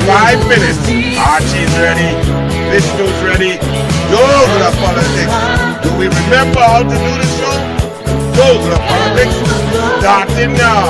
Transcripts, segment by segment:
5 minutes. Archie's ready. Vishnu's ready. douglAR Politics. Do we remember how to do the show? douglAR Politics. Starting now.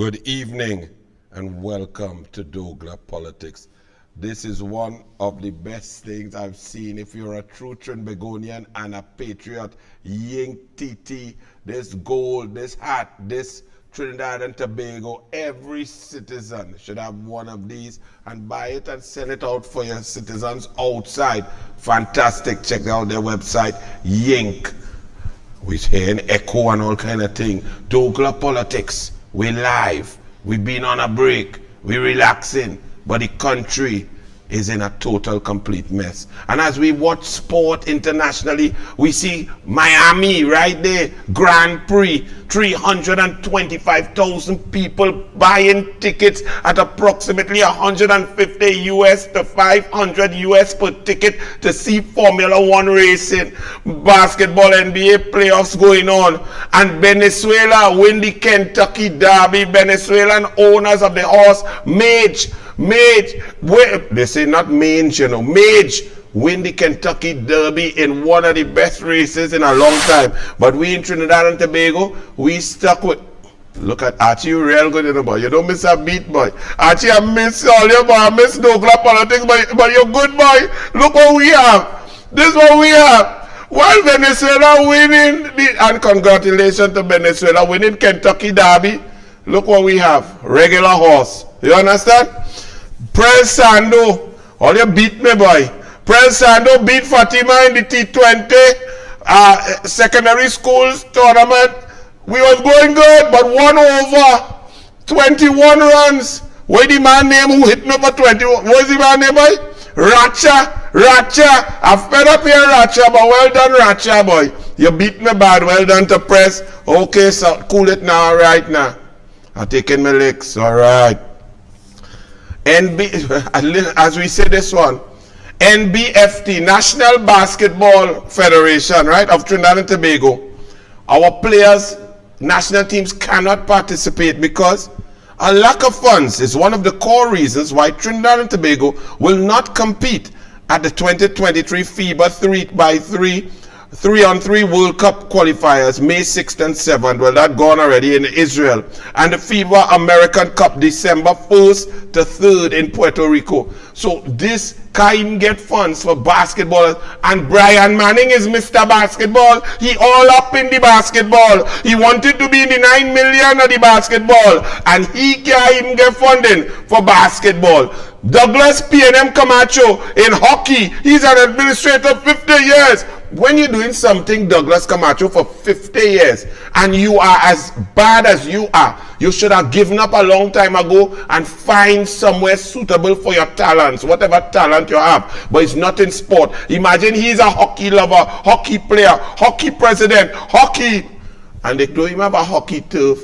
Good evening and welcome to douglAR Politics. This is one of the best things I've seen. If you're a true Trinbagonian and a patriot, Yink TT, this gold, this hat, this Trinidad and Tobago, every citizen should have one of these and buy it and sell it out for your citizens outside. Fantastic. Check out their website, Yink. We're hearing echo and all kind of thing. douglAR Politics. We live. We've been on a break. We're relaxing. But the country is in a total complete mess. And as we watch sport internationally, we see Miami right there, Grand Prix, 325,000 people buying tickets at approximately 150 US to 500 US per ticket to see Formula One racing, basketball, NBA playoffs going on, and Venezuela win the Kentucky Derby. Venezuelan owners of the horse Mage, they say not mange, you know, Mage win the Kentucky Derby in one of the best races in a long time. But we in Trinidad and Tobago, we stuck with Look at Archie, you real good in the boy. You don't miss a beat, boy. Archie, I miss all your boy. I miss douglAR politics, but you're good, boy. Look what we have. This is what we have. While Venezuela winning, and congratulations to Venezuela winning Kentucky Derby, look what we have. Regular horse. You understand? Prince Sando. All you beat me, boy. Prince Sando beat Fatima in the T20 secondary schools tournament. We was going good, but 1 over 21 runs. What the man name who hit me for 20? What was the man name, boy? Racha. I've fed up here, Racha, but well done, Racha, boy. You beat me bad. Well done to press. Okay, so cool it now, right now. I'm taking my licks, all right. As we say this one, NBFT, National Basketball Federation, right, of Trinidad and Tobago. Our players, national teams cannot participate because a lack of funds is one of the core reasons why Trinidad and Tobago will not compete at the 2023 FIBA 3x3 World Cup qualifiers, May 6th and 7th. Well, that gone already in Israel. And the FIBA American Cup, December 1st to 3rd in Puerto Rico. So this can't get funds for basketball. And Brian Manning is Mr. Basketball. He all up in the basketball. He wanted to be in the 9 million of the basketball. And he can't even get funding for basketball. Douglas P&M Camacho in hockey. He's an administrator 50 years. When you're doing something, Douglas Camacho, for 50 years, and you are as bad as you are, you should have given up a long time ago and find somewhere suitable for your talents, whatever talent you have. But it's not in sport. Imagine he's a hockey lover, hockey player, hockey president, hockey, and they don't even have a hockey turf.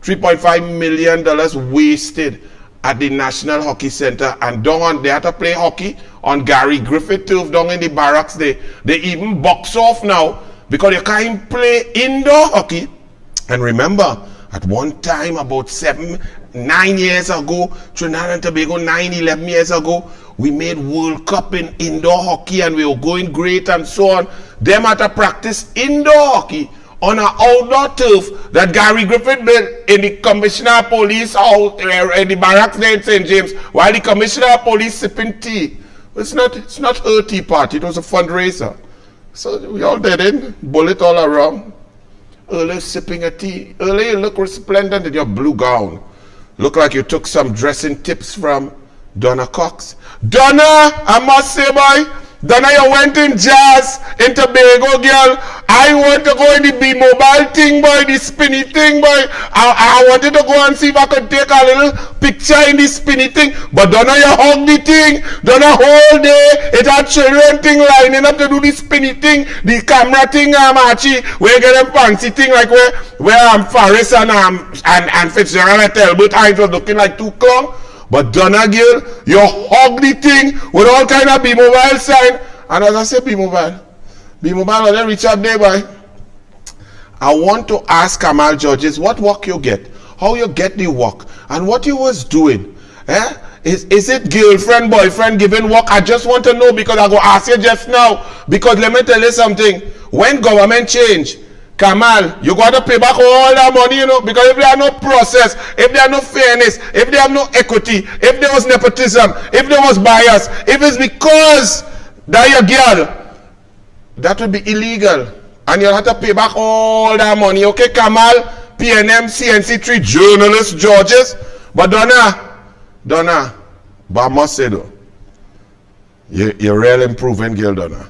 $3.5 million wasted at the National Hockey Center, and they had to play hockey on Gary Griffith turf down in the barracks. They even box off now because you can't play indoor hockey. And remember, at one time about 9 years ago, Trinidad and Tobago, 11 years ago, we made World Cup in indoor hockey and we were going great and so on. Them had to practice indoor hockey on an outdoor turf that Gary Griffith built in the Commissioner of Police out in the barracks there in St. James, while the Commissioner of Police sipping tea. It's not her tea party, it was a fundraiser. So we all did it, bullet all around. Early sipping a tea. Early you look resplendent in your blue gown. Look like you took some dressing tips from Donna Cox. Donna, I must say, boy, Donna, you went in jazz, in Tobago, girl. I want to go in the B-Mobile thing, boy, the spinny thing, boy. I wanted to go and see if I could take a little picture in the spinny thing. But Donna, you hug the thing. Donna, whole day, it had children thing lining up to do the spinny thing, the camera thing, Archie, where you get them fancy thing, like where Faris and Fitzgerald at Elbert Hines was looking like two clowns. But Donna, girl, you hug the thing with all kind of B-Mobile sign. And as I say, B-Mobile, when they reach up there, boy, I want to ask Kamal Judges what work you get, how you get the work, and what you was doing. Is it girlfriend, boyfriend giving work? I just want to know, because I go ask you just now. Because let me tell you something. When government change, Kamal, you got to pay back all that money, you know, because if there are no process, if there are no fairness, if there are no equity, if there was nepotism, if there was bias, if it's because that your girl, that would be illegal. And you'll have to pay back all that money. Okay, Kamal, PNM, CNC3, journalists, Georges. But Donna, but I must say though, you're real improving, girl, Donna.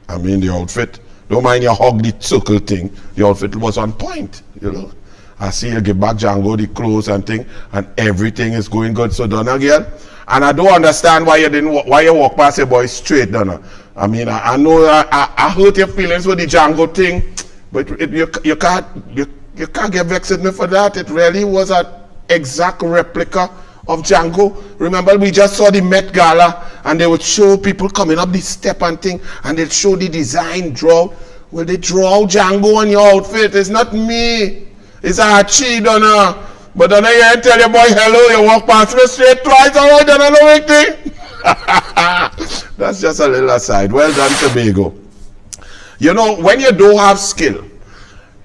I mean, the outfit. Don't mind you hug the circle thing. The outfit was on point, you know. I see you give back Django the clothes and thing, and everything is going good. So Donna, girl, and I don't understand why you walk past your boy straight, Donna. I mean, I know I hurt your feelings with the Django thing, but you can't get vexed with me for that. It really was an exact replica of Django. Remember, we just saw the Met Gala, and they would show people coming up the step and thing, and they'd show the design draw. Well, they draw Django on your outfit. It's not me. It's Archie, Donna. But Donna, you ain't tell your boy hello. You walk past me straight twice. All right, Donna, no big thing. That's just a little aside. Well done, Tobago. You know, when you don't have skill,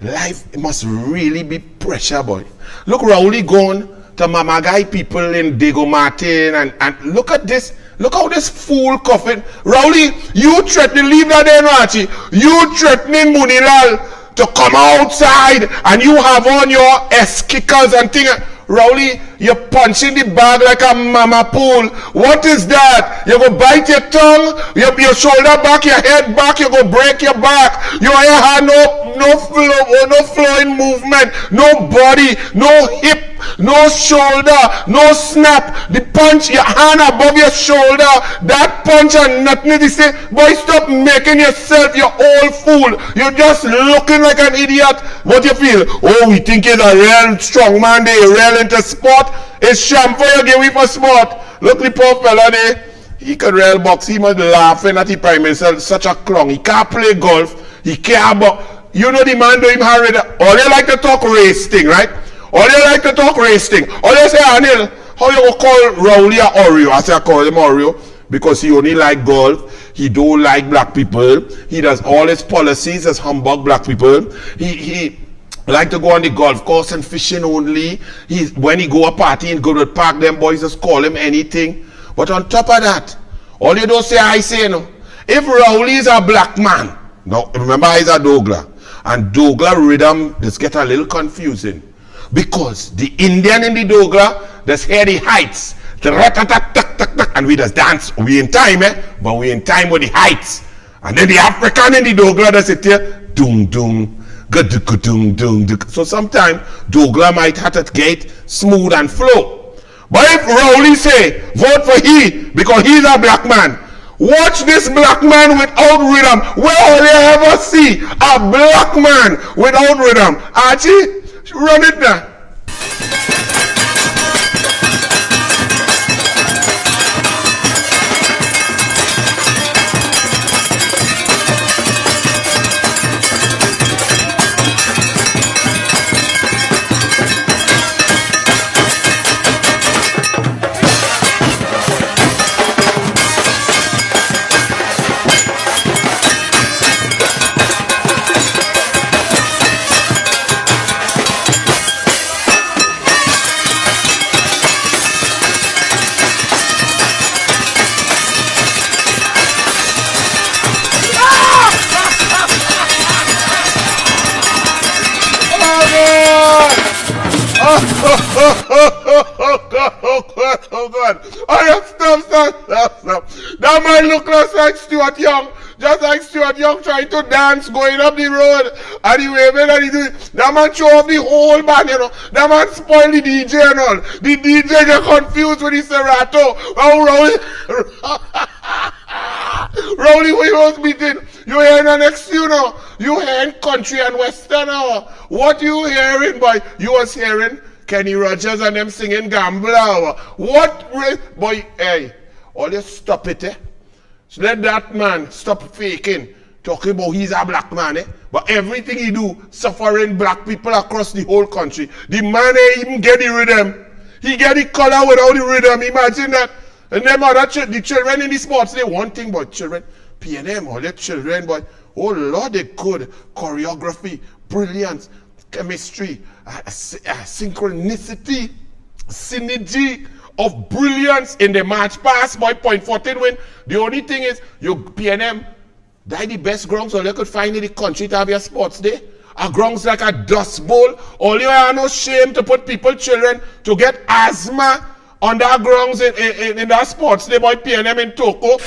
life must really be pressure, boy. Look, Rowley gone to Mamagai people in Diego Martin, and look at this. Look how this fool coughing. Rowley, you threatening, leave that there, no, Archie. You threatening Munilal to come outside, and you have on your S-kickers and things. Rowley, you're punching the bag like a mama pool. What is that? You go bite your tongue, your shoulder back, your head back, you go break your back. Your hair had no flowing movement, no body, no hip, no shoulder, no snap. The punch, your hand above your shoulder, that punch and nothing to say. Boy, stop making yourself your old fool. You're just looking like an idiot. What you feel? Oh, we think he's a real strong man, they real into sport. It's shampoo you give me for sport. Look the poor fella there. He could real box. He must laughing at the prime minister. Such a clown. He can't play golf. He can't box. You know the man do him hurry. All you like to talk race thing, right? All you like to talk race thing. All you say, Anil, how you go call Rowley a Oreo? I say I call him Oreo because he only like golf. He don't like black people. He does all his policies as humbug black people. He like to go on the golf course and fishing only. When he go a party and go to the park, them boys just call him anything. But on top of that, all you don't say, I say, no. If Rowley is a black man, now remember he's a douglAR, and douglAR rhythm just get a little confusing. Because the Indian in the douglAR just hear the heights, and we just dance. We in time, but we in time with the heights. And then the African in the douglAR just sit here, doom doom. So sometimes douglAR might have to get smooth and flow. But if Rowley say, vote for he, because he's a black man, watch this black man without rhythm. Where will you ever see a black man without rhythm? Archie, run it now. Oh God. Oh, stop. That man look just like Stuart Young. Just like Stuart Young trying to dance, going up the road, and he waving and he doing. That man show off the whole band, you know. That man spoil the DJ and all. The DJ get confused with the Serato. Oh, Rowley, we was meeting. You hearing the next, you know. You hearing country and western now. What you hearing, boy? You was hearing Kenny Rogers and them singing Gambler. What, boy, hey, all you stop it, eh? So let that man stop faking, talking about he's a black man, eh? But everything he do, suffering black people across the whole country. The man ain't even get the rhythm. He get the color without the rhythm. Imagine that. And them other the children in the sports, they one thing but children, P&M, all the children, but oh Lord, they could. Choreography, brilliance, chemistry, synchronicity, synergy of brilliance in the match pass, boy, point 14 win. The only thing is, you P&M, that the best grounds all you could find in the country to have your sports day. A grounds like a dust bowl. All you have no shame to put people, children, to get asthma on that grounds in that sports day, boy, P&M in Toko.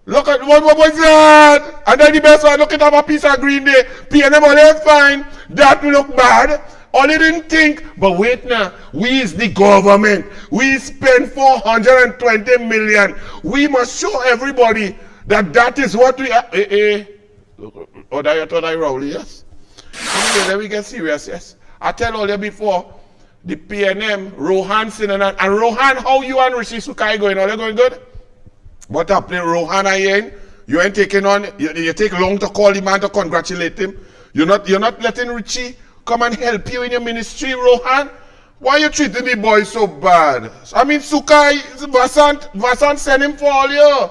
Look at, what was that? And then the best one, look at a piece of green day. P&M all fine. That look bad. All you didn't think, but wait now, we is the government. We spend 420 million. We must show everybody that that is what we are. Oh, that you thought I Rowley, yes? Okay, let me get serious, yes? I tell all you before, the P&M, Rohan, and Rohan, how you and Rishi Sukai going? Are they going good? What happening, Rohan, you ain't taking on, you take long to call the man to congratulate him. You're not letting Richie come and help you in your ministry, Rohan? Why are you treating the boy so bad? I mean, Sukai, Vasant send him for all you.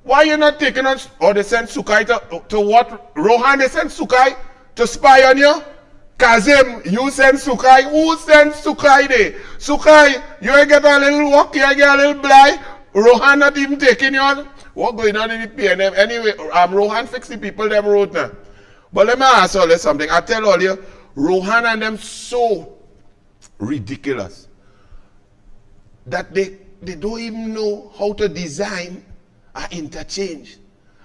Why are you not taking on, or they send Sukai to what? Rohan, they send Sukai to spy on you? Kazim, you send Sukai. Who sends Sukai there? Sukai, you ain't get a little walk, you ain't get a little blind. Rohan not even taking you on. What going on in the PNM? Anyway, Rohan fix the people them road now. But let me ask all you something. I tell all you, Rohan and them so ridiculous that they don't even know how to design an interchange.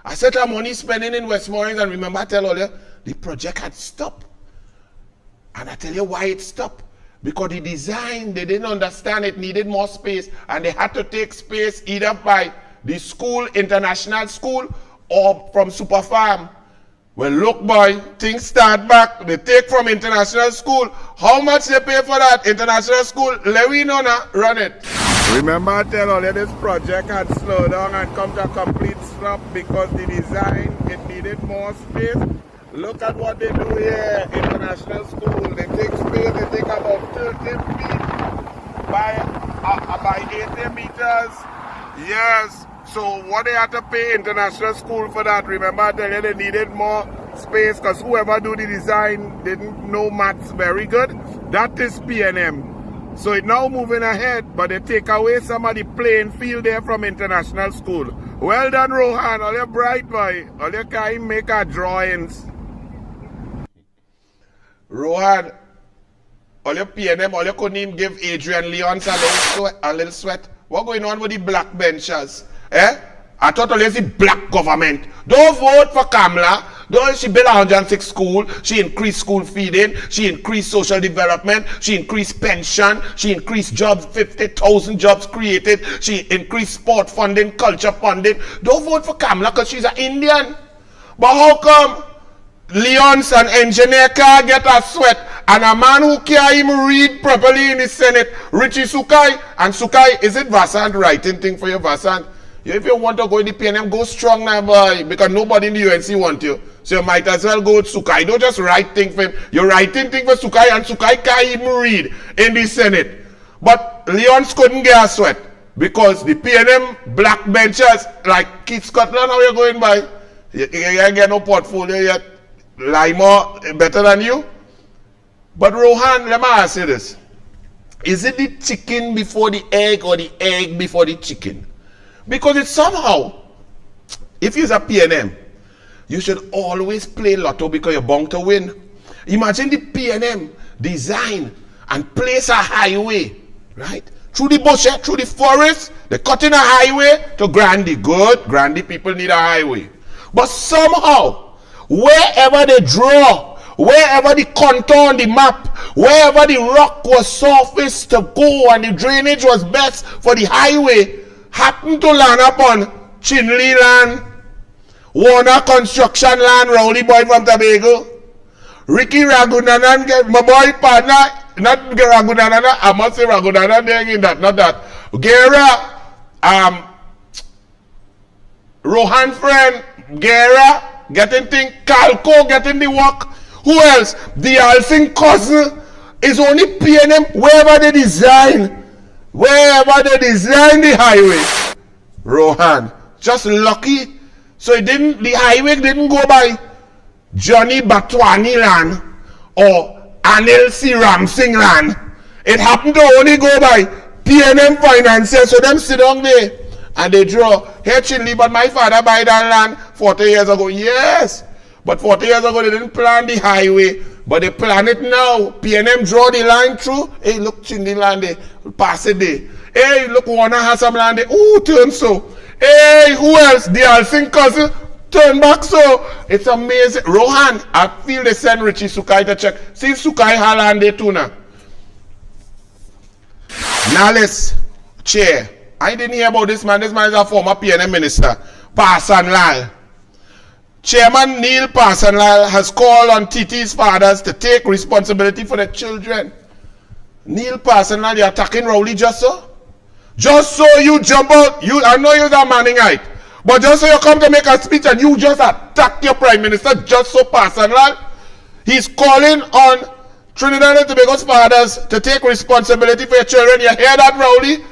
I said our money spending in Westmoreland, and remember I tell all you, the project had stopped. And I tell you why it stopped. Because the design, they didn't understand it needed more space, and they had to take space either by the school, international school, or from super farm. Well, look boy, things start back, they take from international school. How much they pay for that? International school, let we know now, run it. Remember I tell all you this project had slowed down and come to a complete stop because the design, it needed more space. Look at what they do here, international school. They take space, they take about 30 feet by 80 meters. Yes, so what they had to pay international school for that, remember I tell you they needed more space because whoever do the design didn't know maths very good. That is PNM. So it's now moving ahead, but they take away some of the playing field there from international school. Well done, Rohan, all your bright boy. All you can make our drawings. Rohan, all your PNM, all you couldn't even give Adrian Leon's a little sweat. What going on with the black benchers? Eh? I thought all you see black government. Don't vote for Kamala. Don't she build 106 school, she increased school feeding, she increased social development, she increased pension, she increased jobs, 50,000 jobs created, she increased sport funding, culture funding. Don't vote for Kamala because she's an Indian. But how come Leon's an engineer can't get a sweat and a man who can't even read properly in the Senate, Richie Sukai, and Sukai, is it Vasant writing thing for you, Vasant? If you want to go in the PNM, go strong now, boy, because nobody in the UNC want you. So you might as well go with Sukai. Don't just write thing for him. You're writing thing for Sukai, and Sukai can't even read in the Senate. But Leons couldn't get a sweat because the PNM black benchers, like Keith Scotland, how you going by? You ain't get no portfolio yet. Lima better than you. But Rohan, let me ask you this. Is it the chicken before the egg or the egg before the chicken? Because it's somehow, if you're a PNM, you should always play lotto because you're bound to win. Imagine the PNM design and place a highway, right? Through the bush, through the forest, they're cutting a highway to Grandy. Good, Grandy people need a highway. But somehow, wherever they draw, wherever the contour on the map, wherever the rock was softest to go and the drainage was best for the highway, happened to land upon Chinley land, Warner construction land, Rowley boy from Tobago, Ricky Ragunanan, my boy partner, not Ragunanan, I must say Ragunanan, there in that, not that. Gera, Rohan friend, Gera, getting thing, Calco getting the work. Who else? The Alsing cousin is only PNM wherever they design. Wherever they design the highway, Rohan, just lucky. So the highway didn't go by Johnny Batwani land or Anil C. Ramsing land. It happened to only go by PNM financiers. So them sit down there and they draw. Here Chinley, but my father buy that land 40 years ago. Yes, but 40 years ago they didn't plan the highway. But they plan it now. PNM draw the line through. Hey, look, Chinley land there. Pass it there. Hey, look, Warner has some land there. Ooh, turn so. Hey, who else? The Alsing cousin. Turn back so. It's amazing. Rohan, I feel they send Richie Sukai to check. See if Sukai has land there too now. Nalis, chair. I didn't hear about this man. This man is a former PNM minister. Parson Lal. Chairman Neil Parsonlal has called on TT's fathers to take responsibility for their children. Neil Parsonlal, you're attacking Rowley just so? Just so you jump out, I know you're a Manningite, but just so you come to make a speech and you just attack your prime minister just so Parsonlal? He's calling on Trinidad and Tobago's fathers to take responsibility for your children. You hear that, Rowley?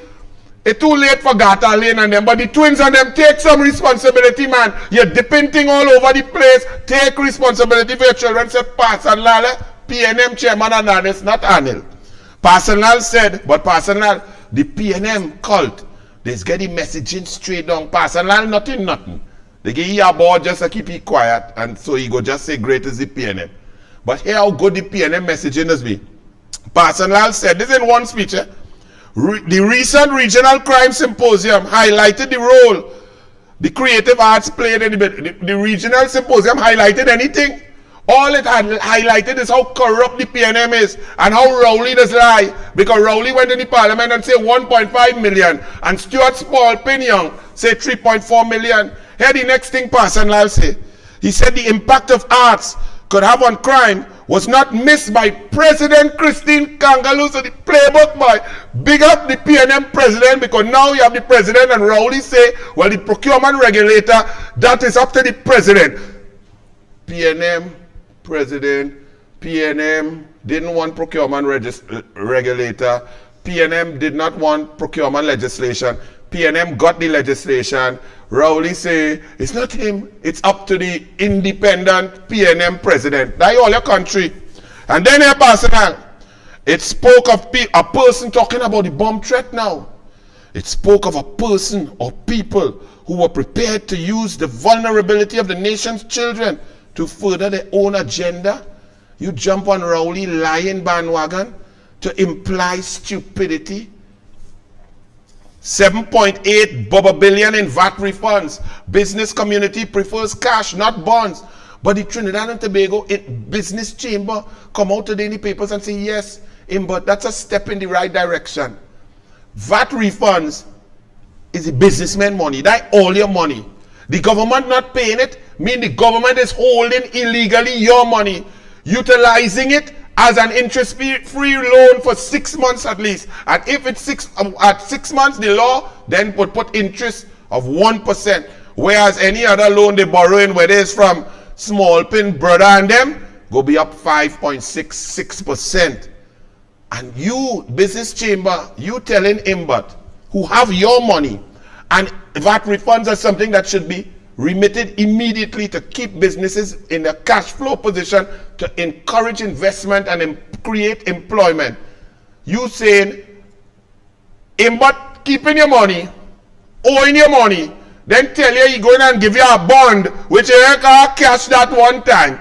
It's too late for Gata Lane and them, but the twins and them take some responsibility, man. You're dipping thing all over the place. Take responsibility for your children, said Pass and Lale. PNM chairman and that is not Anil. Personal said, but personal, the PNM cult, they's getting messaging straight down. Personal, nothing. They give you a board just to keep it quiet, and so he go just say great as the PNM. But here how good the PNM messaging has been. Personal said, this in one speech, the recent Regional Crime Symposium highlighted the role the creative arts played in the Regional Symposium highlighted anything. All it had highlighted is how corrupt the PNM is and how Rowley does lie. Because Rowley went in the parliament and said 1.5 million and Stuart Spalding said 3.4 million. Here the next thing Personal say. He said the impact of arts could have on crime was not missed by President Christine Kangaloo. So the playbook boy, big up the PNM president, because now you have the president and Rowley say, well, the procurement regulator, that is up to the president. PNM president, PNM didn't want procurement regulator. PNM did not want procurement legislation. PNM got the legislation. Rowley say, it's not him, it's up to the independent PNM president. That's all your country. And then here, Personal, it spoke of a person talking about the bomb threat now. It spoke of a person or people who were prepared to use the vulnerability of the nation's children to further their own agenda. You jump on Rowley lying bandwagon to imply stupidity. 7.8 billion in VAT refunds. Business community prefers cash, not bonds. But the Trinidad and Tobago business chamber come out today in the papers and say, yes, but that's a step in the right direction. VAT refunds is the businessman money. That's all your money. The government not paying it means the government is holding illegally your money, utilizing it as an interest-free loan for 6 months at least. And if it's at 6 months, the law then would put interest of 1%. Whereas any other loan they borrowing, whether it's from Small Pin, Brother and them, go be up 5.66%. And you, business chamber, you telling Imbot, who have your money, and VAT refunds are something that should be remitted immediately to keep businesses in a cash flow position, to encourage investment and create employment. You saying, Imbot keeping your money, owing your money, then tell you you're going and give you a bond, which you can cash that one time.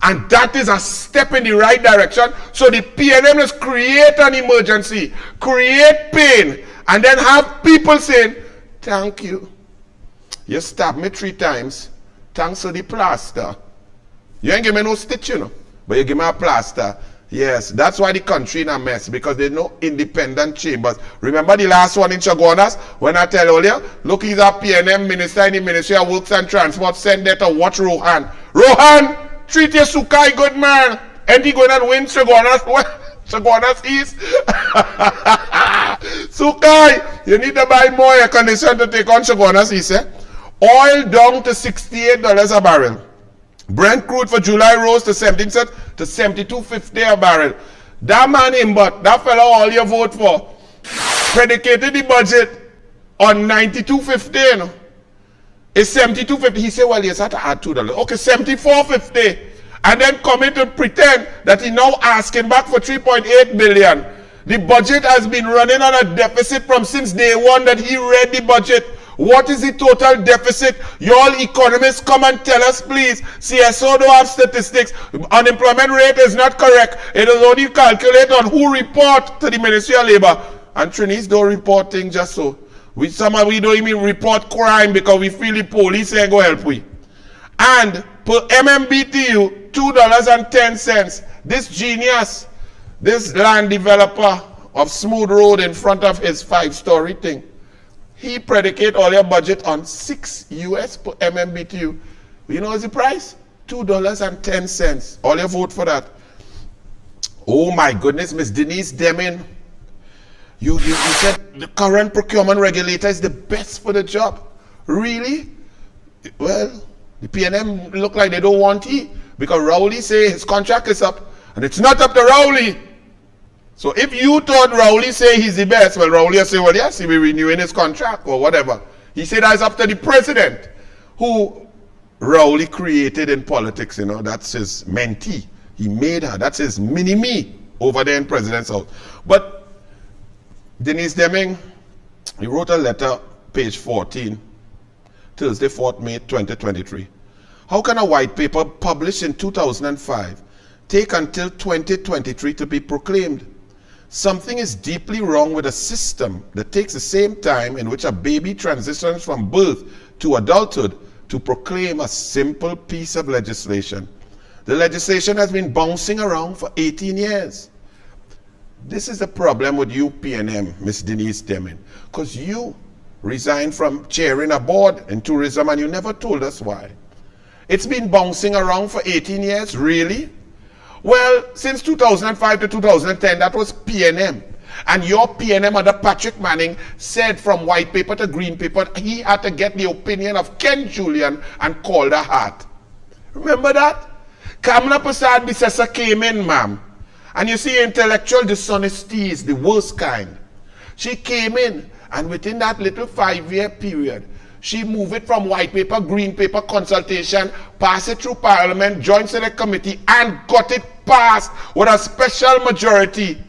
And that is a step in the right direction. So the PNM must create an emergency, create pain, and then have people saying, thank you. You stabbed me 3 times. Thanks for the plaster. You ain't give me no stitch, you know, but you give me a plaster. Yes, that's why the country in a mess, because there's no independent chambers. Remember the last one in Chaguanas, when I tell earlier, look, he's a PNM minister in the Ministry of Works and Transport, sent there to watch Rohan. Rohan, treat your Sukai good, man. And he going to win Chaguanas, Chaguanas East. Sukai, you need to buy more air conditioner to take on Chaguanas East, eh? Oil down to $68 a barrel. Brent crude for July rose to 17 cents to $72.50 a barrel. That man Imbot, that fellow all you vote for, predicated the budget on $92.50, you know. It's $72.50. He said, well, yes, I have to add $2. Okay, $74.50. And then come in to pretend that he now asking back for $3.8 billion. The budget has been running on a deficit from since day one that he read the budget. What is the total deficit? You all economists come and tell us, please. CSO don't have statistics. Unemployment rate is not correct. It is only calculated on who report to the Ministry of Labor. And Trinis don't report things just so. We don't even report crime because we feel the police ain't go help we. And per MMBTU, $2.10. This genius, this land developer of Smooth Road in front of his 5-story thing, he predicate all your budget on $6 US per MMBTU. You know what's the price? $2.10. All your vote for that. Oh my goodness, Miss Denise Deming. You said the current procurement regulator is the best for the job. Really? Well, the PNM look like they don't want he, because Rowley say his contract is up, and it's not up to Rowley. So if you thought Rowley say he's the best, well, Rowley will say, well, yes, he'll be renewing his contract or whatever. He said that's up to the president, who Rowley created in politics, you know, that's his mentee. He made her. That's his mini-me over there in President's House. But Denise Deming, he wrote a letter, page 14, Thursday, 4th May 2023. How can a white paper published in 2005 take until 2023 to be proclaimed? Something is deeply wrong with a system that takes the same time in which a baby transitions from birth to adulthood to proclaim a simple piece of legislation. The legislation has been bouncing around for 18 years. This is the problem with you, PNM, Miss Denise Deming, because you resigned from chairing a board in tourism and you never told us why. It's been bouncing around for 18 years, really? Well, since 2005 to 2010, that was PNM. And your PNM under Patrick Manning said from white paper to green paper, he had to get the opinion of Ken Julian and Calder Hart. Remember that? Kamala Prasad Bisesa came in, ma'am. And you see, intellectual dishonesty is the worst kind. She came in, and within that little 5-year period, she moved it from white paper, green paper consultation, passed it through Parliament, Joint Select Committee, and got it passed with a special majority.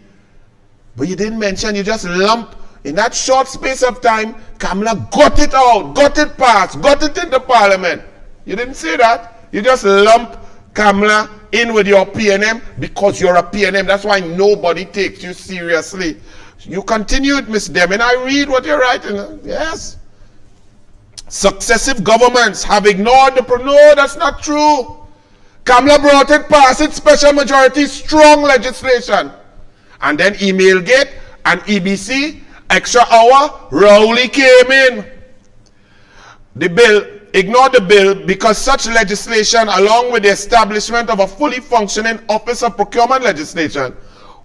But you didn't mention, you just lump, in that short space of time, Kamala got it out, got it passed, got it into Parliament. You didn't say that. You just lump Kamala in with your PNM because you're a PNM. That's why nobody takes you seriously. You continued, Miss Deming. I read what you're writing. Yes. Successive governments have ignored the... No, that's not true. Kamala brought it, passed it, special majority, strong legislation. And then Emailgate and EBC, extra hour, Rowley came in. The bill, ignored the bill because such legislation, along with the establishment of a fully functioning Office of Procurement legislation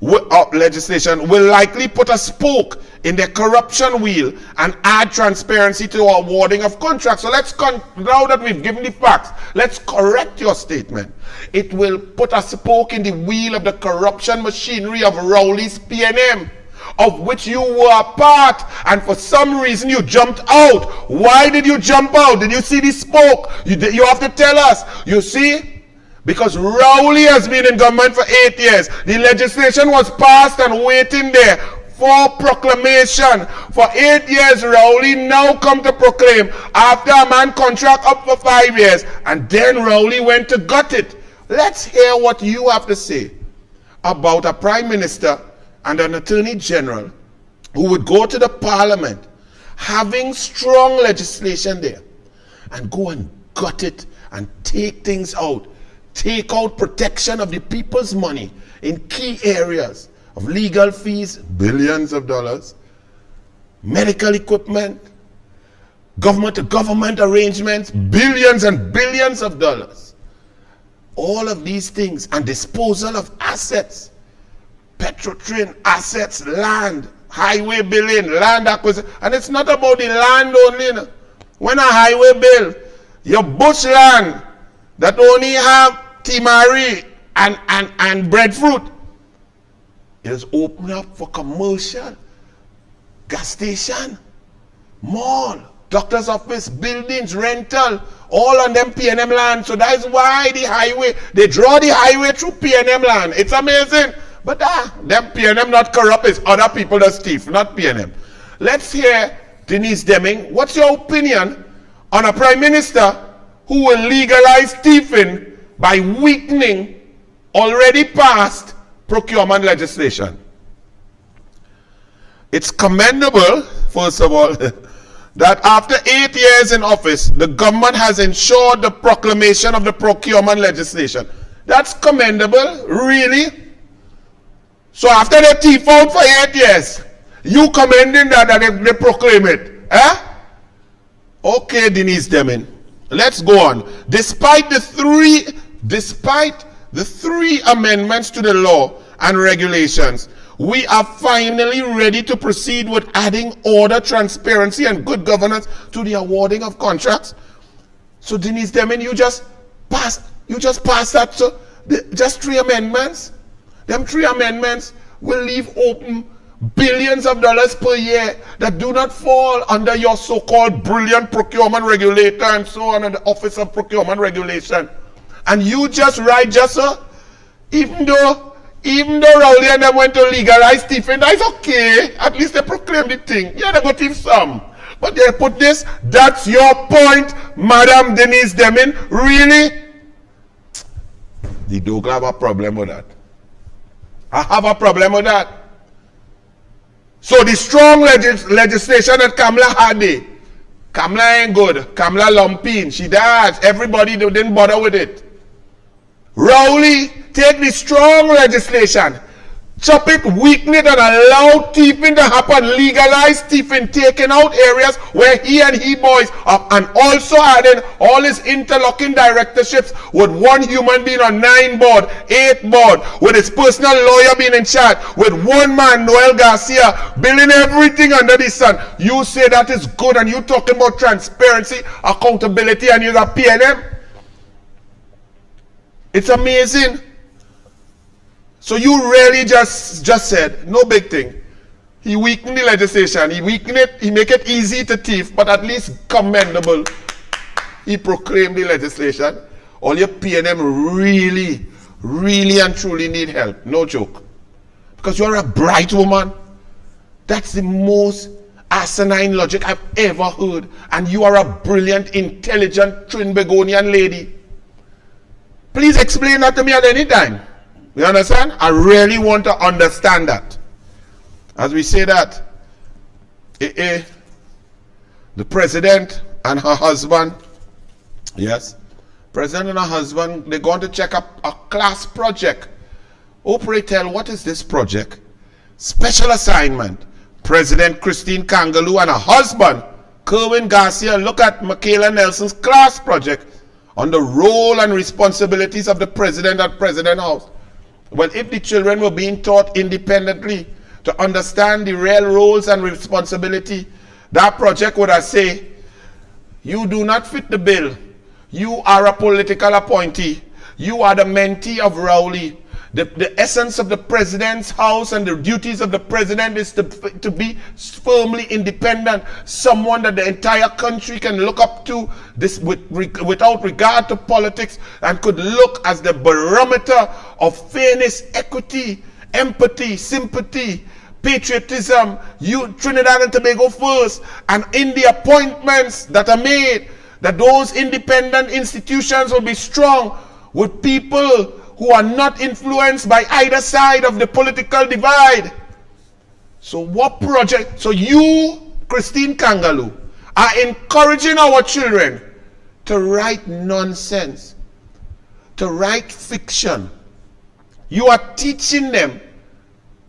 will likely put a spoke in the corruption wheel and add transparency to awarding of contracts. So now that we've given the facts, let's correct your statement. It will put a spoke in the wheel of the corruption machinery of Rowley's PNM, of which you were a part, and for some reason you jumped out. Why did you jump out? Did you see the spoke? You have to tell us. You see? Because Rowley has been in government for 8 years. The legislation was passed and waiting there for proclamation. For 8 years, Rowley now come to proclaim after a man contract up for 5 years. And then Rowley went to gut it. Let's hear what you have to say about a prime minister and an attorney general who would go to the parliament having strong legislation there and go and gut it and take things out. Take out protection of the people's money in key areas of legal fees, billions of dollars, medical equipment, government-to-government arrangements, billions and billions of dollars. All of these things, and disposal of assets, Petrotrin assets, land, highway billing, land acquisition. And it's not about the land only. You know. When a highway bill, your bush land that only have timari and breadfruit is open up for commercial, gas station, mall, doctor's office, buildings, rental, all on them PNM land. So that's why the highway, they draw the highway through PNM land. It's amazing. But them PNM not corrupt, it's other people that's thief, not PNM. Let's hear Denise Deming. What's your opinion on a prime minister who will legalize thieving by weakening already passed procurement legislation? It's commendable, first of all, that after 8 years in office, the government has ensured the proclamation of the procurement legislation. That's commendable, really? So after they thief out for 8 years, you commending that they proclaim it? Eh? Okay, Denise Deming. Let's go on. Despite the three amendments to the law and regulations, we are finally ready to proceed with adding order, transparency, and good governance to the awarding of contracts. So Denise Deming, you just passed that. So just 3 amendments. Them 3 amendments will leave open billions of dollars per year that do not fall under your so-called brilliant procurement regulator and so on, and the Office of Procurement Regulation. And you just write, Even though Rowley and them went to legalize thieving, that's okay. At least they proclaim the thing. Yeah, they got thief some. But they put this, that's your point, Madam Denise Deming. Really? The douglAR have a problem with that. I have a problem with that. So the strong legislation that Kamala had there, Kamala ain't good. Kamala lumping. She died. Everybody didn't bother with it. Rowley, take the strong legislation, chop it, weaken it, and allow thieving to happen. Legalize thieving, taking out areas where he boys are, and also adding all his interlocking directorships with one human being on 9 board, 8 board, with his personal lawyer being in charge, with one man, Noel Garcia, building everything under the sun. You say that is good, and you talking about transparency, accountability, and you're a PNM? It's amazing. So you really just said, no big thing. He weakened the legislation. He weakened it. He make it easy to thief, but at least commendable. He proclaimed the legislation. All your PNM really, really and truly need help. No joke. Because you're a bright woman. That's the most asinine logic I've ever heard. And you are a brilliant, intelligent Trinbagonian lady. Please explain that to me at any time. You understand? I really want to understand that. As we say that, the president and her husband, yes, president and her husband, they're going to check up a class project. Oh, pray tell, what is this project? Special assignment. President Christine Kangaloo and her husband, Kerwin Garcia, look at Michaela Nelson's class project on the role and responsibilities of the president at President House. Well, if the children were being taught independently to understand the real roles and responsibility, that project would have said, you do not fit the bill. You are a political appointee. You are the mentee of Rowley. The essence of the president's house and the duties of the president is to be firmly independent, someone that the entire country can look up to this without regard to politics, and could look as the barometer of fairness, equity, empathy, sympathy, patriotism, Trinidad and Tobago first, and in the appointments that are made, that those independent institutions will be strong with people who are not influenced by either side of the political divide. So what project? So you, Christine Kangaloo, are encouraging our children to write nonsense, to write fiction. You are teaching them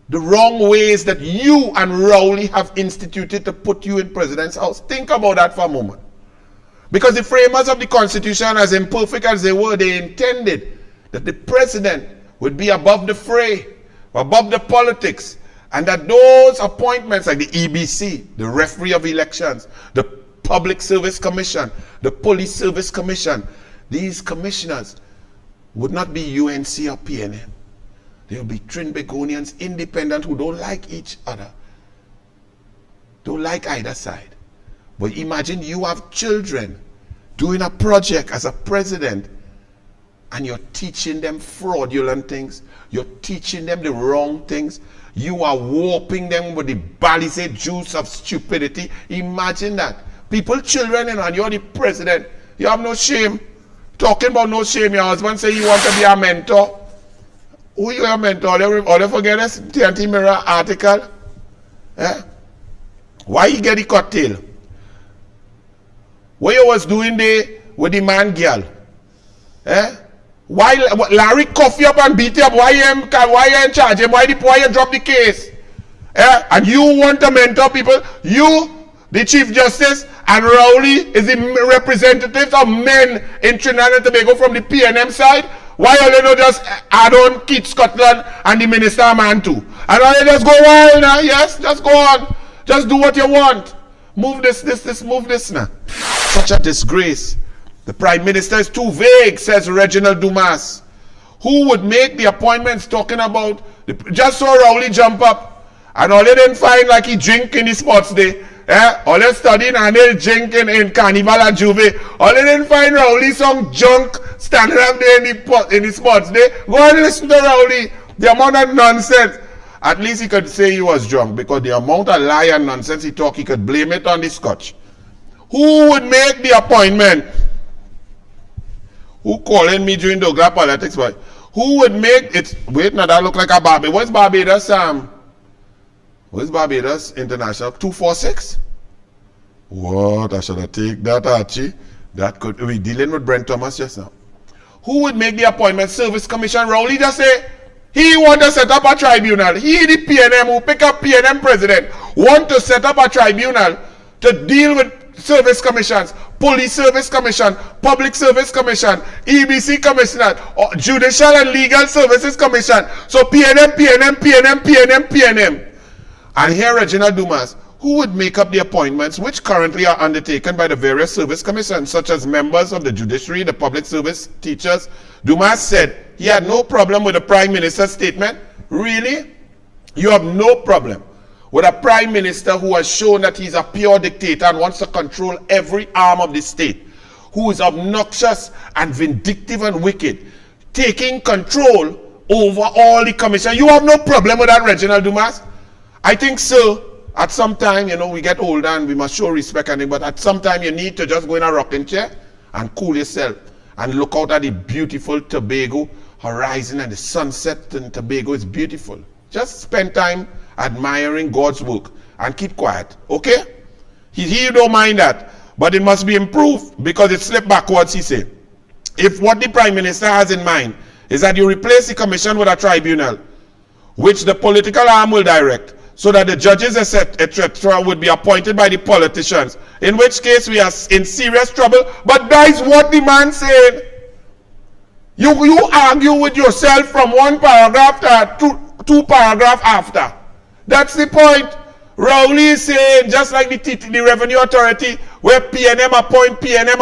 the wrong ways that you and Rowley have instituted to put you in President's House. Think about that for a moment. Because the framers of the Constitution, as imperfect as they were, they intended that the president would be above the fray, above the politics, and that those appointments like the EBC, the referee of elections, the Public Service Commission, the Police Service Commission, these commissioners would not be UNC or PNM. They will be Trinbagonians, independent, who don't like each other, don't like either side. But imagine you have children doing a project as a president, and you're teaching them fraudulent things. You're teaching them the wrong things. You are warping them with the balisade juice of stupidity. Imagine that. People, children, and you're the president. You have no shame. Talking about no shame, your husband say you want to be a mentor. Who you a mentor? All you forget this TNT Mirror article? Eh? Why you get the cocktail? What you was doing there with the man girl? Eh? Why Larry cuff you up and beat you up? Why you in charge him? Why you drop the case? Eh? And you want to mentor people? You, the Chief Justice, and Rowley is the representatives of men in Trinidad and Tobago from the PNM side. Why you don't just add on Keith Scotland and the Minister man too? And all you just go wild now? Yes, just go on. Just do what you want. Move this, move this now. Such a disgrace. The Prime Minister is too vague, says Reginald Dumas. Who would make the appointments talking about, just so Rowley jump up, and all they didn't find like he drink in the sports day, All you studying Anil Jenkins in Carnival and Juve. All you didn't find Rowley some junk standing up there in the spots there. Go and listen to Rowley. The amount of nonsense. At least he could say he was drunk, because the amount of lie and nonsense he talk, he could blame it on the scotch. Who would make the appointment? Who calling me during douglAR politics, boy? Who would make it? Wait, now that look like a Barbados. What's Barbados? What's Barbados International? 246? What? I should have taken that, Archie. That could. We dealing with Brent Thomas just now. Who would make the appointment? Service Commission. Rowley just say he want to set up a tribunal. He, the PNM, who pick up PNM president, want to set up a tribunal to deal with service commissions, police service commission, public service commission, EBC commissioner, judicial and legal services commission. So PNM, PNM, PNM, PNM, PNM. And here Reginald Dumas, who would make up the appointments which currently are undertaken by the various service commissions, such as members of the Judiciary, the public service, teachers. Dumas said he had no problem with the Prime Minister's statement. Really? You have no problem with a Prime Minister who has shown that he's a pure dictator and wants to control every arm of the state, who is obnoxious and vindictive and wicked, taking control over all the commission. You have no problem with that, Reginald Dumas? I think so. At some time, you know, we get older and we must show respect, but at some time you need to just go in a rocking chair and cool yourself and look out at the beautiful Tobago horizon, and the sunset in Tobago is beautiful. Just spend time admiring God's work and keep quiet, okay? He don't mind that, but it must be improved because it slipped backwards, he said. If what the Prime Minister has in mind is that you replace the commission with a tribunal, which the political arm will direct, so that the judges, etc., would be appointed by the politicians, in which case we are in serious trouble. But that is what the man said. You argue with yourself from one paragraph to two paragraphs after. That's the point. Rowley is saying, just like the Revenue Authority, where PNM appoint PNM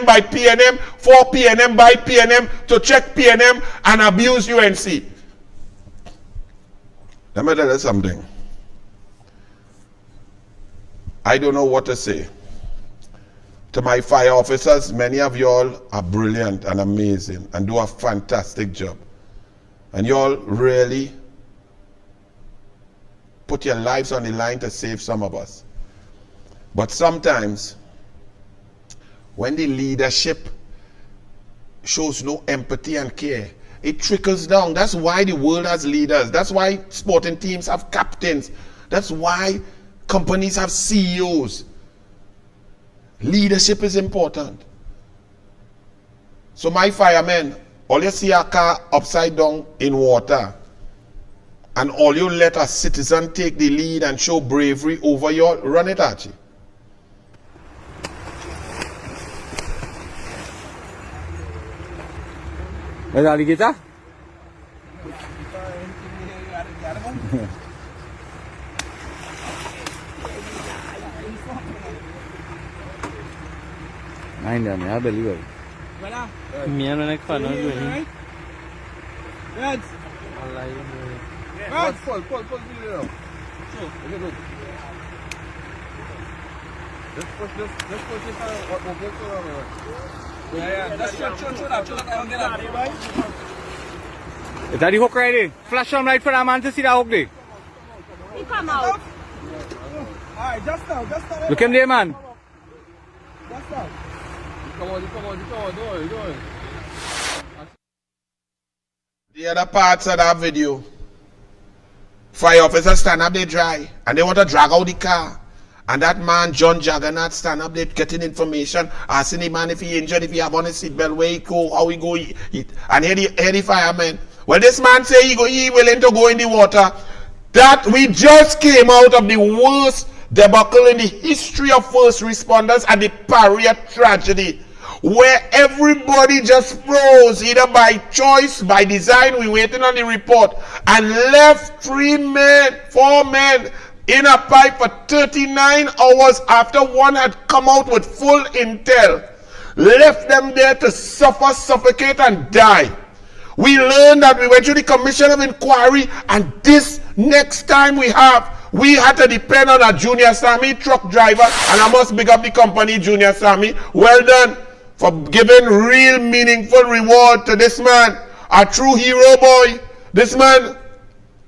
by PNM, for PNM by PNM, to check PNM and abuse UNC. Let me tell you something. I don't know what to say. To my fire officers, many of y'all are brilliant and amazing and do a fantastic job. And y'all really put your lives on the line to save some of us. But sometimes, when the leadership shows no empathy and care, it trickles down. That's why the world has leaders. That's why sporting teams have captains. That's why companies have CEOs. Leadership is important. So my firemen, all you see a car upside down in water, and all you let a citizen take the lead and show bravery over your, run it, Archie. Where's the alligator? Nine down there, I believe it. Me and I can't do it. Reds! Reds! Pull video now. Look. Let's push this out. We'll go to yeah. Just show that. Is that the hook right there? Flash on right for that man to see that hook there. He come out. Alright, just now. Look him there, man. Just now. Come on, do it. The other parts of that video, fire officers stand up, they dry, and they want to drag out the car. And that man, John Juggernaut, stand up there getting information, asking the man if he injured, if he have on his seatbelt, where he go, how he go. And here the fireman. Well, this man say he willing to go in the water. That we just came out of the worst debacle in the history of first responders at the Pariat tragedy, where everybody just froze, either by choice, by design. We waiting on the report, and left 4 men in a pipe for 39 hours after one had come out with full intel. Left them there to suffer, suffocate, and die. We learned that we went to the Commission of Inquiry, and this next time we have We had to depend on a Junior Sammy truck driver, and I must big up the company Junior Sammy. Well done for giving real meaningful reward to this man. A true hero, boy. This man,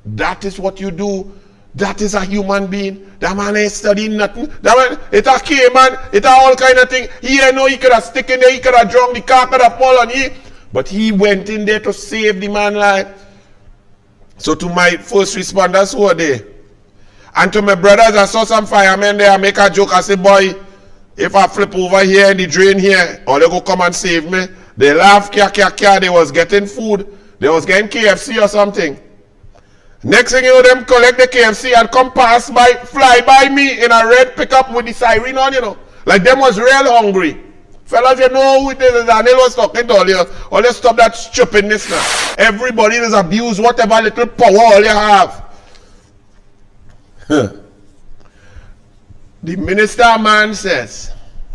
that is what you do. That is a human being. That man ain't studying nothing. That man, it's a K-man. It's all kind of thing. He know he could have stick in there. He could have drunk. The car could have fallen on he. But he went in there to save the man's life. So to my first responders who are there, and to my brothers, I saw some firemen there. I make a joke. I say, boy, if I flip over here in the drain here, or they go come and save me. They laugh, kia. They was getting food. They was getting KFC or something. Next thing you know, them collect the KFC and come pass by, fly by me in a red pickup with the siren on, you know. Like them was real hungry. Fellas, you know who it is. Anil was talking to all you. All you stop that stupidness now. Everybody is abuse whatever little power all you have. The minister man says,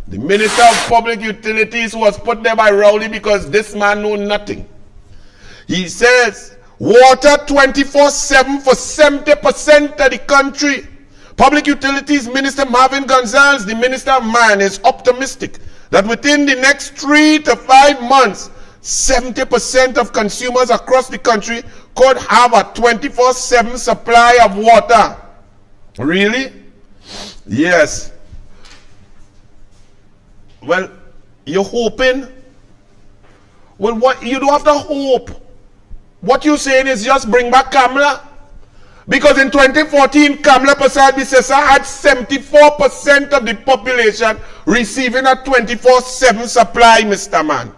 the Minister of Public Utilities was put there by Rowley because this man knew nothing. He says, water 24/7 for 70% of the country. Public Utilities Minister Marvin Gonzalez, the Minister of Mine, is optimistic that within the next 3 to 5 months, 70% of consumers across the country could have a 24/7 supply of water. Really? Yes. Well, you're hoping? Well, what you don't have to hope. What you're saying is just bring back Kamla. Because in 2014, Kamla Prasad Bisesa had 74% of the population receiving a 24/7 supply, Mr. Man.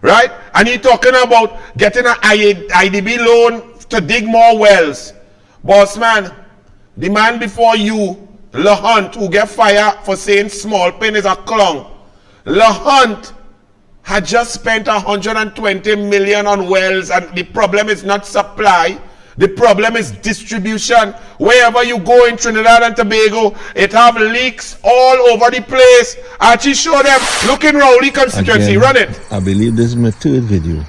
Right? And you're talking about getting an IDB loan to dig more wells. Boss man, the man before you, LeHunt, who get fired for saying small pen is a clown. LeHunt had just spent 120 million on wells, and the problem is not supply. The problem is distribution. Wherever you go in Trinidad and Tobago, it have leaks all over the place. Archie, show them. Look in Rowley constituency. Again, run it. I believe this is my third video.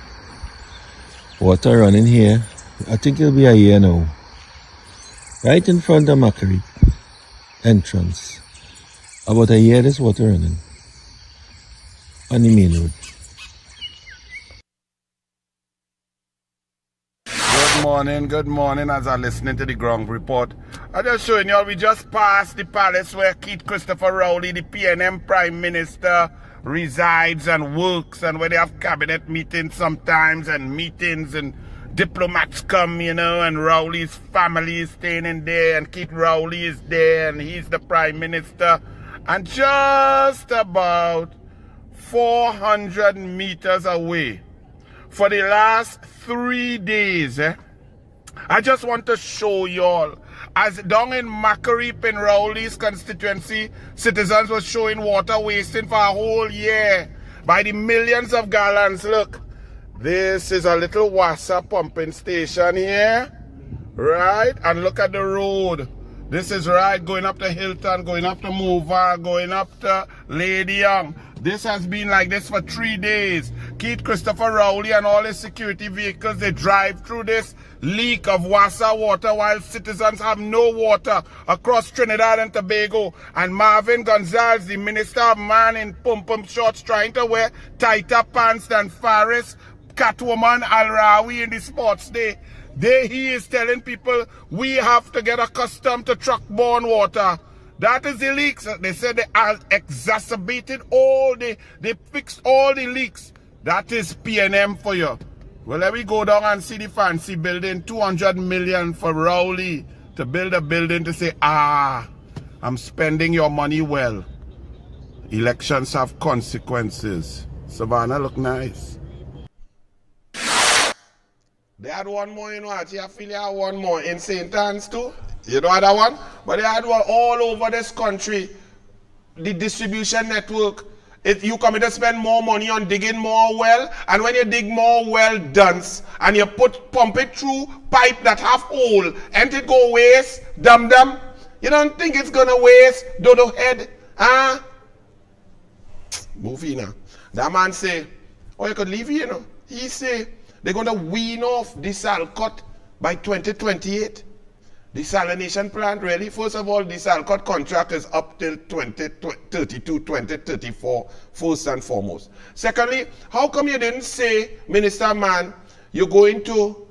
Water running here. I think it'll be a year now. Right in front of Macquarie entrance. About a year this water running. On the main road. Good morning as I'm listening to the ground report. I'm just showing y'all we just passed the palace where Keith Christopher Rowley, the PNM Prime Minister, resides and works, and where they have cabinet meetings sometimes and meetings and diplomats come, you know, and Rowley's family is staying in there and Keith Rowley is there and he's the Prime Minister. And just about 400 meters away for the last 3 days, I just want to show y'all, as down in Macquarie in Rowley's constituency, citizens were showing water wasting for a whole year by the millions of gallons. Look, this is a little water pumping station here, right? And look at the road. This is right going up to Hilton, going up to Mova, going up to Lady Young. This has been like this for 3 days. Keith Christopher Rowley and all his security vehicles, they drive through this leak of Wassa water while citizens have no water across Trinidad and Tobago. And Marvin Gonzalez, the Minister of Man in pum-pum shorts, trying to wear tighter pants than Faris, Catwoman, Al-Rawi in the sports day. There he is telling people we have to get accustomed to truck-borne water. That is the leaks. They said they are exacerbated all they fixed all the leaks. That is PNM for you. Well, let me go down and see the fancy building. 200 million for Rowley to build a building to say, I'm spending your money well. Elections have consequences. Savannah look nice. They had one more, you know, I feel they had one more in St. Anne's too. You know that one? But they had one all over this country. The distribution network. You come in to spend more money on digging more well, and when you dig more well duns, and you pump it through pipe that have hole, and it go waste, dum. You don't think it's gonna waste, dodo head, huh? Move in now. That man say, oh, you could leave here, you know. He say, they're gonna wean off this Alcott by 2028. Desalination plant, really? First of all, Desalcott contract is up till 2032, 2034, first and foremost. Secondly, how come you didn't say, Minister Man, you're going to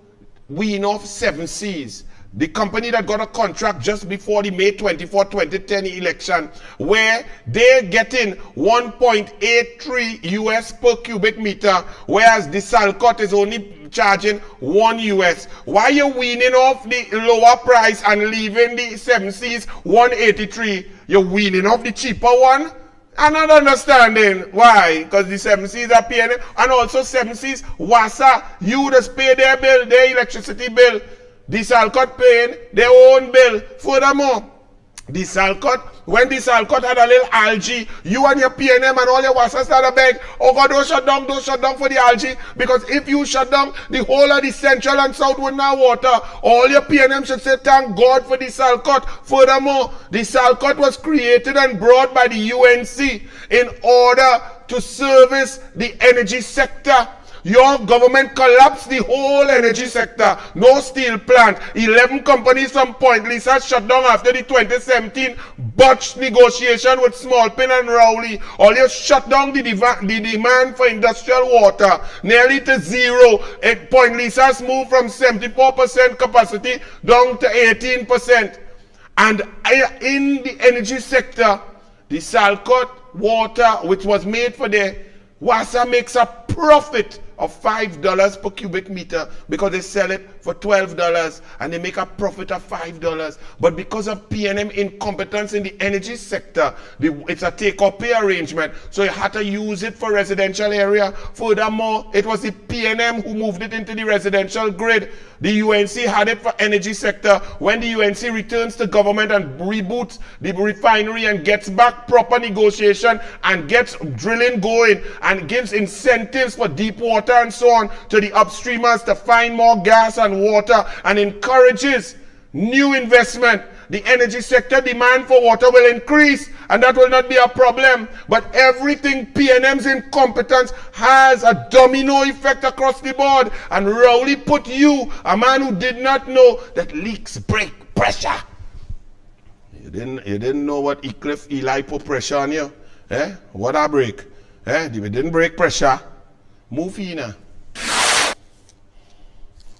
wean off 7Cs? The company that got a contract just before the May 24, 2010 election, where they're getting 1.83 US per cubic meter, whereas Desalcott is only charging 1 US. Why are you weaning off the lower price and leaving the 7Cs 183? You're weaning off the cheaper one? I'm not understanding why. Because the 7Cs are paying it. And also 7Cs, WASA, you just pay their bill, their electricity bill. Desalcott paying their own bill. Furthermore, Desalcott, when Desalcott had a little algae, you and your PNM and all your WASA started beg, oh God, don't shut down for the algae. Because if you shut down, the whole of the central and south would not water. All your PNM should say, thank God for Desalcott. Furthermore, Desalcott was created and brought by the UNC in order to service the energy sector. Your government collapsed the whole energy sector. No steel plant. 11 companies from Point Lisa shut down after the 2017 botched negotiation with Smallpin and Rowley. All you shut down the demand for industrial water nearly to zero. Point Lisa's moved from 74% capacity down to 18%. And in the energy sector, the Desalcott water, which was made for the WASA, makes a profit of $5 per cubic meter because they sell it for $12 and they make a profit of $5. But because of PNM incompetence in the energy sector, it's a take-or-pay arrangement. So you had to use it for residential area. Furthermore, it was the PNM who moved it into the residential grid. The UNC had it for energy sector. When the UNC returns to government and reboots the refinery and gets back proper negotiation and gets drilling going and gives incentives for deep water and so on to the upstreamers to find more gas and water and encourages new investment, the energy sector demand for water will increase and that will not be a problem. But everything PNM's incompetence has a domino effect across the board. And Rowley put you, a man who did not know that leaks break pressure. You didn't know what Eli put pressure on you. Eh? What a break. Eh? You didn't break pressure. Move in.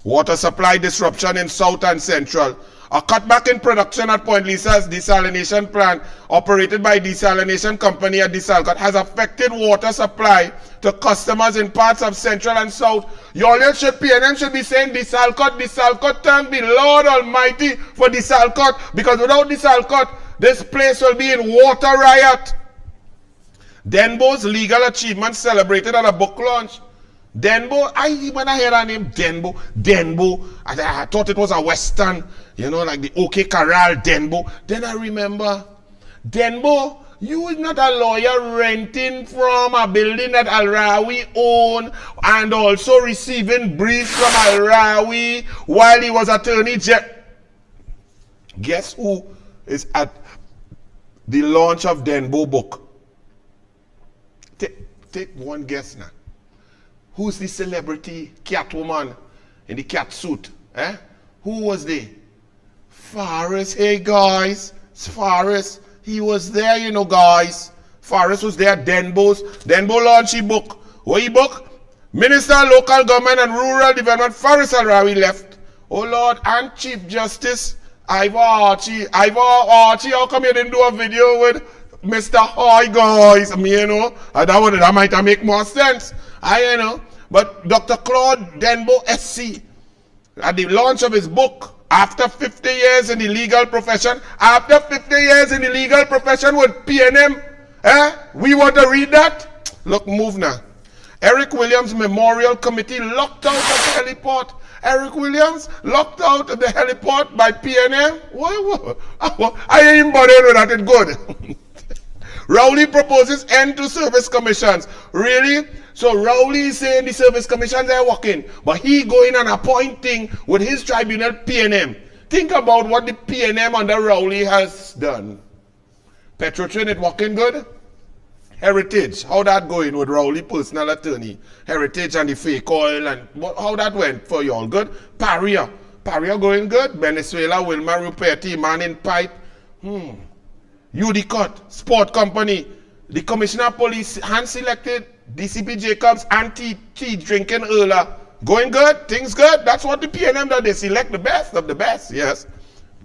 Water supply disruption in South and Central. A cutback in production at Point Lisa's desalination plant operated by Desalination company at Desalcott has affected water supply to customers in parts of Central and South. PNM should be saying Desalcott, thank the Lord Almighty for Desalcott, because without Desalcott, this place will be in water riot. Denbo's legal achievement celebrated at a book launch. Denbo, when I hear that name, Denbo, I thought it was a Western, like the OK Corral, Denbo. Then I remember, Denbo, you is not a lawyer renting from a building that Al-Rawi owned and also receiving briefs from Al-Rawi while he was attorney general. Guess who is at the launch of Denbo book? Take one guess now. Who's the celebrity Catwoman in the cat suit? Eh? Who was there? Faris. Hey guys, it's Faris. He was there, guys. Faris was there. Denbo launched his book. What he book? Minister of Local Government and Rural Development Faris Al-Rawi left. Oh Lord, and Chief Justice Ivor Archie. How come you didn't do a video with Mr. Hi guys? That might make more sense. But Dr. Claude Denbo SC, at the launch of his book, after 50 years in the legal profession, with PNM, we want to read that? Look, move now. Eric Williams Memorial Committee locked out of the heliport. Eric Williams locked out of the heliport by PNM? What? I ain't even bothered with that, it's good. Rowley proposes end to service commissions. Really? So Rowley is saying the service commissions are working, but he going and appointing with his tribunal PNM. Think about what the PNM under Rowley has done. Petrotrin, it working good? Heritage, how that going with Rowley personal attorney? Heritage and the fake oil and how that went for you all? Good? Paria Paria going good. Venezuela, Wilma Ruperti, man in pipe. UDCOT, Sport Company. The Commissioner of Police, hand-selected. DCP Jacobs, anti-tea drinking earlier. Going good, things good. That's what the PNM does. They select the best of the best, yes.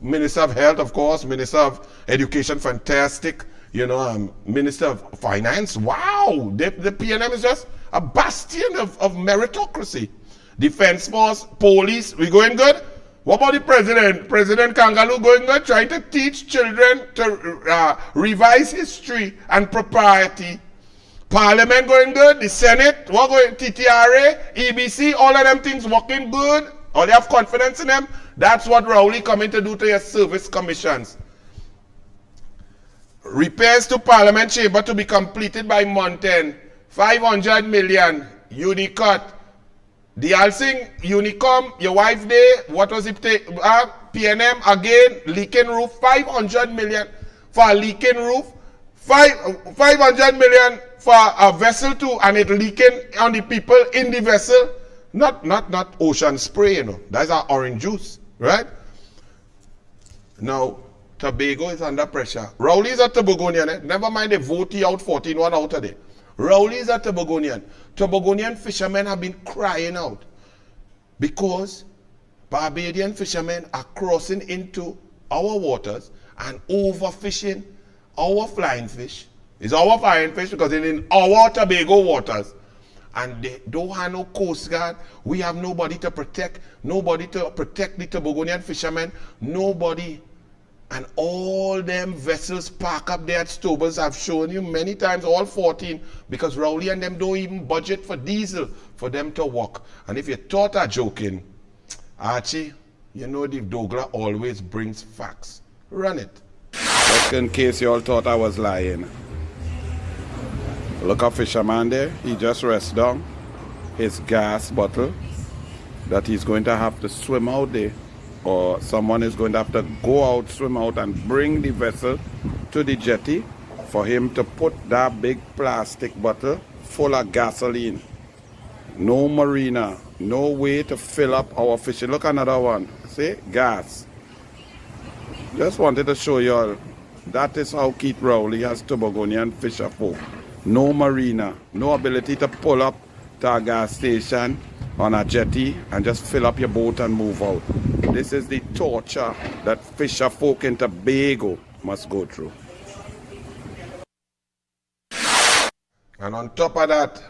Minister of Health, of course. Minister of Education, fantastic. You know, Minister of Finance, wow. The PNM is just a bastion of meritocracy. Defense Force, Police, we going good? What about the President? President Kangaloo going good? Trying to teach children to revise history and propriety. Parliament going good? The Senate, what going? TTRA, EBC, all of them things working good? Or they have confidence in them? That's what Rowley coming to do to your service commissions. Repairs to Parliament Chamber to be completed by month end. 500 million. UDCOT. The Alsing, Unicom, your wife day, what was it? PNM again, leaking roof, 500 million for a leaking roof, 500 million for a vessel too, and it leaking on the people in the vessel. Not ocean spray, you know. That's our orange juice, right? Now, Tobago is under pressure. Rowley is a Tobagonian, eh? Never mind they vote you out 14-1 out of there. Rowley is a Tobagonian. Tobagonian fishermen have been crying out because Barbadian fishermen are crossing into our waters and overfishing our flying fish. It's our flying fish because it's in our Tobago waters. And they don't have no coast guard. We have nobody to protect the Tobagonian fishermen. Nobody. And all them vessels park up there at Stobers, I've shown you many times, all 14, because Rowley and them don't even budget for diesel for them to walk. And if you thought I'm joking, Archie, you know the douglAR always brings facts. Run it. Just in case you all thought I was lying. Look at fisherman there. He just rests down his gas bottle that he's going to have to swim out there. Or someone is going to have to go out, swim out, and bring the vessel to the jetty for him to put that big plastic bottle full of gasoline. No marina, no way to fill up our fishing. Look, another one. See? Gas. Just wanted to show you all. That is how Keith Rowley has Tobagonian fisher folk. No marina, no ability to pull up to a gas station on a jetty and just fill up your boat and move out. This is the torture that fisher folk in Tobago must go through. And on top of that,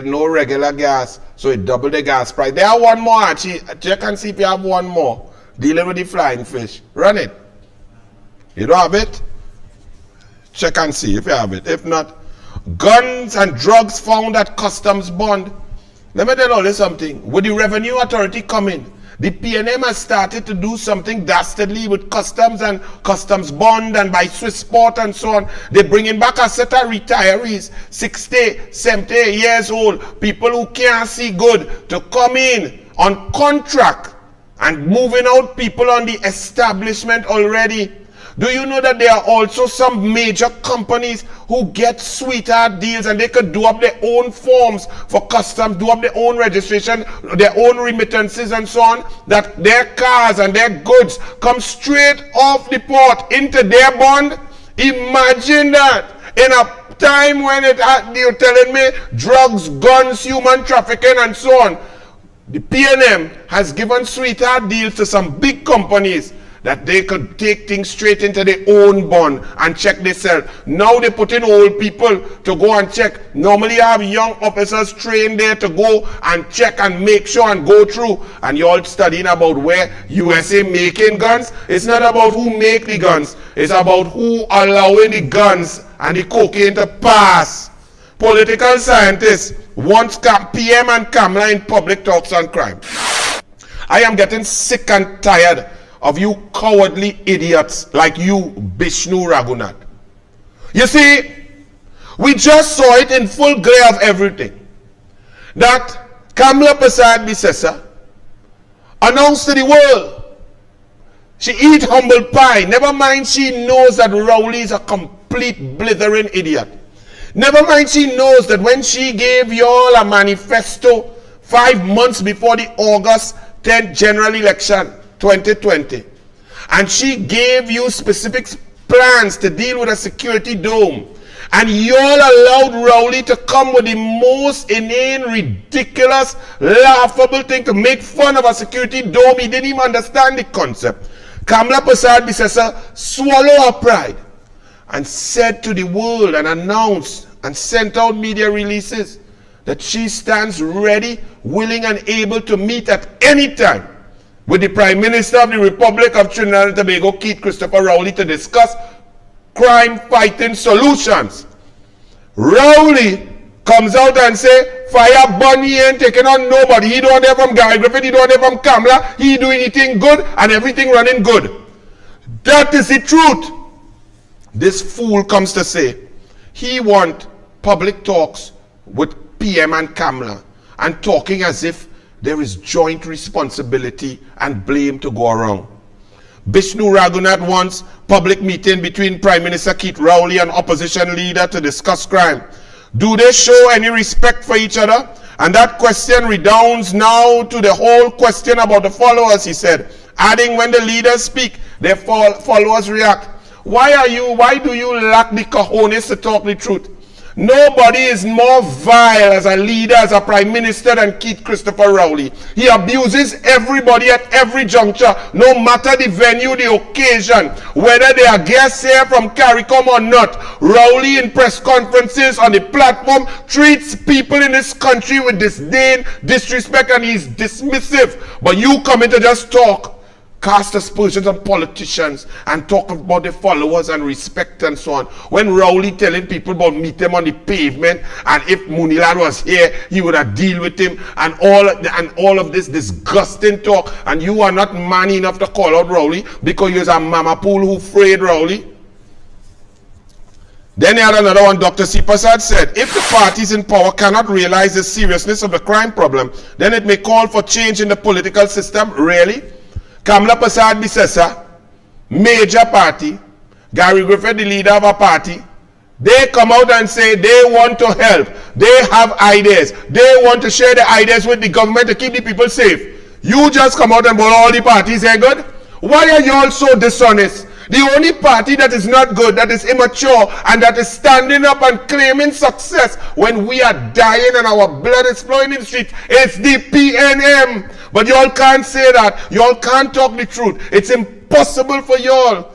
no regular gas, so it double the gas price. There are one more, Archie. Check and see if you have one more. Dealing with the flying fish. Run it. You don't have it? Check and see if you have it. If not, guns and drugs found at customs bond. Let me tell you something. With the Revenue Authority coming, the PNM has started to do something dastardly with customs and customs bond and by Swissport and so on. They're bringing back a set of retirees, 60, 70 years old, people who can't see good, to come in on contract and moving out people on the establishment already. Do you know that there are also some major companies who get sweetheart deals and they could do up their own forms for customs, do up their own registration, their own remittances and so on, that their cars and their goods come straight off the port into their bond? Imagine that. In a time when you're telling me drugs, guns, human trafficking and so on, the PNM has given sweetheart deals to some big companies that they could take things straight into their own bond and check themselves. Now they put in old people to go and check. Normally you have young officers trained there to go and check and make sure and go through. And you're all studying about where USA making guns. It's not about who make the guns. It's about who allowing the guns and the cocaine to pass. Political scientists want PM and Kamala in public talks on crime. I am getting sick and tired of you cowardly idiots like you, Bishnu Raghunath. You see, we just saw it in full glare of everything. That Kamala Prasad Bisesa announced to the world she eat humble pie. Never mind she knows that Rowley is a complete blithering idiot. Never mind she knows that when she gave you all a manifesto 5 months before the August 10th general election, 2020. And she gave you specific plans to deal with a security dome. And you all allowed Rowley to come with the most inane, ridiculous, laughable thing to make fun of a security dome. He didn't even understand the concept. Kamla Prasad Bisesa swallowed her pride and said to the world and announced and sent out media releases that she stands ready, willing and able to meet at any time with the Prime Minister of the Republic of Trinidad and Tobago, Keith Christopher Rowley, to discuss crime-fighting solutions. Rowley comes out and say, fire Bunny ain't taking on nobody. He don't hear from Gary Griffith, he don't hear from Kamla, he do anything good and everything running good. That is the truth. This fool comes to say, he want public talks with PM and Kamla and talking as if there is joint responsibility and blame to go around. Bishnu Raghunath wants public meeting between Prime Minister Keith Rowley and opposition leader to discuss crime. Do they show any respect for each other? And that question redounds now to the whole question about the followers, he said, adding, when the leaders speak, their followers react. Why do you lack the cojones to talk the truth? Nobody is more vile as a leader, as a prime minister than Keith Christopher Rowley. He abuses everybody at every juncture, no matter the venue, the occasion, whether they are guests here from CARICOM or not. Rowley in press conferences on the platform treats people in this country with disdain, disrespect, and he's dismissive. But you come in to just talk, cast aspersions on politicians and talk about their followers and respect and so on. When Rowley telling people about meet him on the pavement, and if Munilan was here, he would have deal with him, and all of this disgusting talk, and you are not man enough to call out Rowley because you're a mama pool who afraid Rowley. Then he had another one. Dr. C. Prasad said, if the parties in power cannot realize the seriousness of the crime problem, then it may call for change in the political system. Really? Kamla Prasad Bisesa, major party, Gary Griffith, the leader of a party, they come out and say they want to help. They have ideas. They want to share the ideas with the government to keep the people safe. You just come out and bowl all the parties ain't good? Why are you all so dishonest? The only party that is not good, that is immature, and that is standing up and claiming success when we are dying and our blood is flowing in the streets is the PNM. But y'all can't say that. Y'all can't talk the truth. It's impossible for y'all.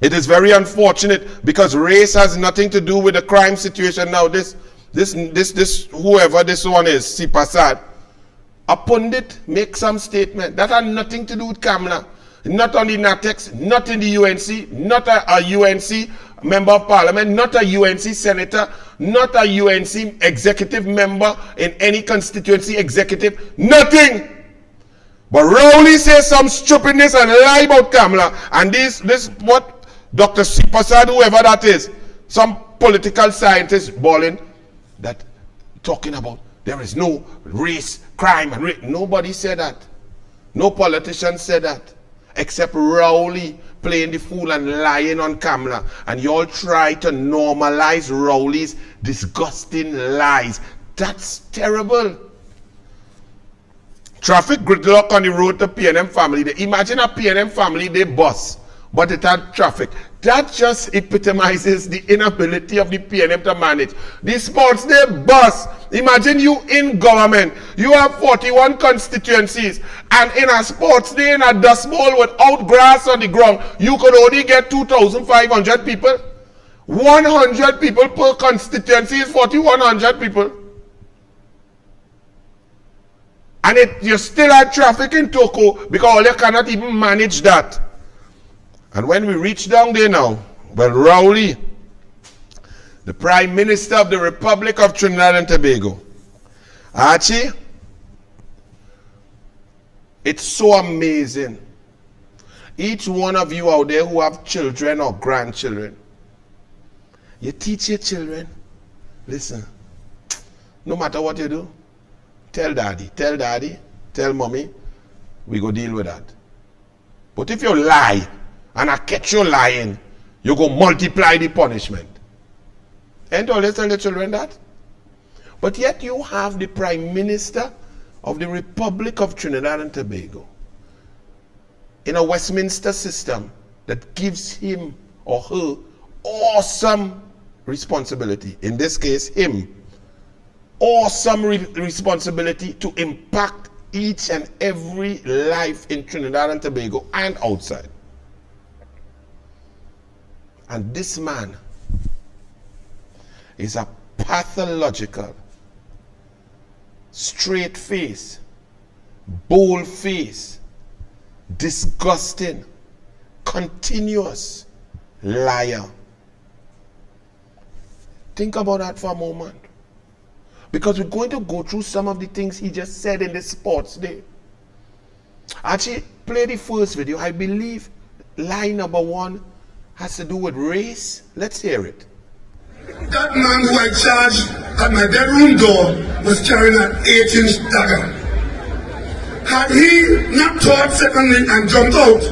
It is very unfortunate because race has nothing to do with the crime situation now. Whoever this one is, C. Prasad, a pundit make some statement that had nothing to do with Kamla. Not on the NATEX, not in the UNC, not a UNC member of parliament, not a UNC senator, not a UNC executive member in any constituency executive, nothing. But Rowley says some stupidness and lie about Kamla. And this what Dr. C. Prasad, whoever that is, some political scientist balling that talking about there is no race, crime, and race. Nobody said that. No politician said that. Except Rowley playing the fool and lying on Kamla. And you all try to normalize Rowley's disgusting lies. That's terrible. Traffic gridlock on the road to PNM family. Imagine a PNM family, they bus, but it had traffic. That just epitomizes the inability of the PNM to manage. The sports day bus. Imagine you in government. You have 41 constituencies. And in a sports day, in a dust bowl without grass on the ground, you could only get 2,500 people. 100 people per constituency is 4,100 people. And you still had traffic in Toko because you cannot even manage that. And when we reach down there now, well, Rowley, the Prime Minister of the Republic of Trinidad and Tobago, Archie, it's so amazing. Each one of you out there who have children or grandchildren, you teach your children, listen, no matter what you do, tell daddy, tell mommy, we go deal with that. But if you lie, and I catch you lying, you go multiply the punishment. Ain't always tell the children that? But yet you have the Prime Minister of the Republic of Trinidad and Tobago in a Westminster system that gives him or her awesome responsibility, in this case him, awesome responsibility to impact each and every life in Trinidad and Tobago and outside. And this man is a pathological, straight face, bold face, disgusting, continuous liar. Think about that for a moment. Because we're going to go through some of the things he just said in the sports day. Actually, play the first video. I believe line number 1 has to do with race. Let's hear it. That man who I charged at my bedroom door was carrying an 8-inch dagger. Had he not thought secondly and jumped out,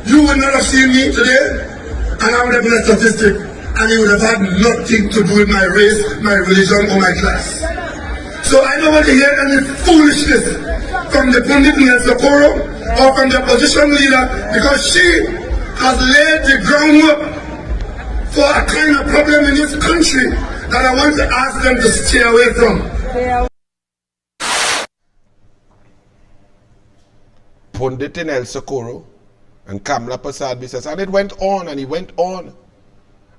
you would not have seen me today, and I would have been a statistic, and it would have had nothing to do with my race, my religion, or my class. So I don't want to hear any foolishness from the pundit Nel Socorro or from the opposition leader, because she has laid the groundwork for a kind of problem in this country that I want to ask them to stay away from. Pundit Nel Socorro and Kamla Prasad says, and it went on and he went on.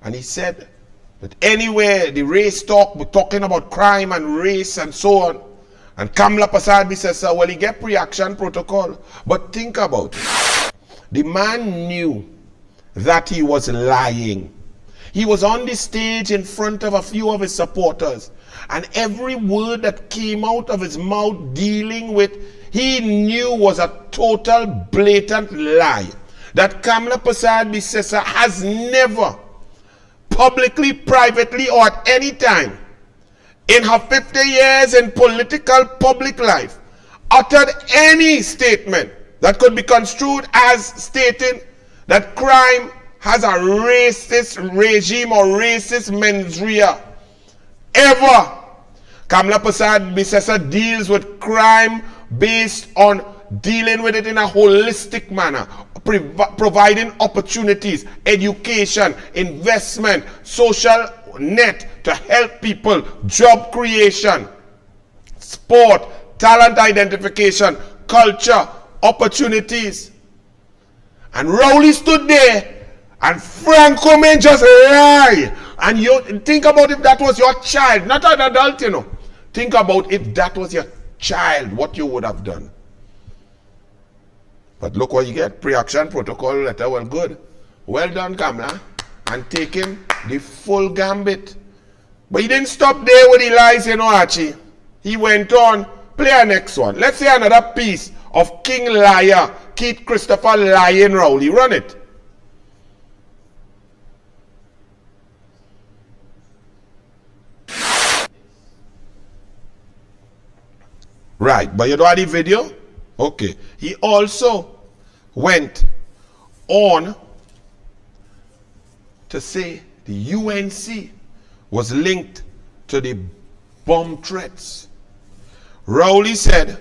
And he said that anywhere the race talk, we're talking about crime and race and so on. And Kamla Prasad says, well, he get pre-action protocol. But think about it. The man knew that he was lying. He was on the stage in front of a few of his supporters. And every word that came out of his mouth dealing with, he knew was a total blatant lie. That Kamla Prasad Bisesa has never, publicly, privately, or at any time in her 50 years in political public life, uttered any statement that could be construed as stating that crime has a racist regime or racist mens rea. Ever. Kamla Prasad Bisesa deals with crime based on dealing with it in a holistic manner, providing opportunities, education, investment, social net to help people, job creation, sport, talent identification, culture, opportunities. And Rowley stood there and Franco man just lie. And you think about if that was your child, not an adult, you know. Think about if that was your child, what you would have done. But look what you get. Pre-action protocol letter, well, good. Well done, Kamla. And taking the full gambit. But he didn't stop there with the lies, you know, Archie. He went on. Play our next one. Let's see another piece of King Liar, Keith Christopher lying Rowley. Run it. Right, but you don't have the video? Okay. He also went on to say the UNC was linked to the bomb threats. Rowley said,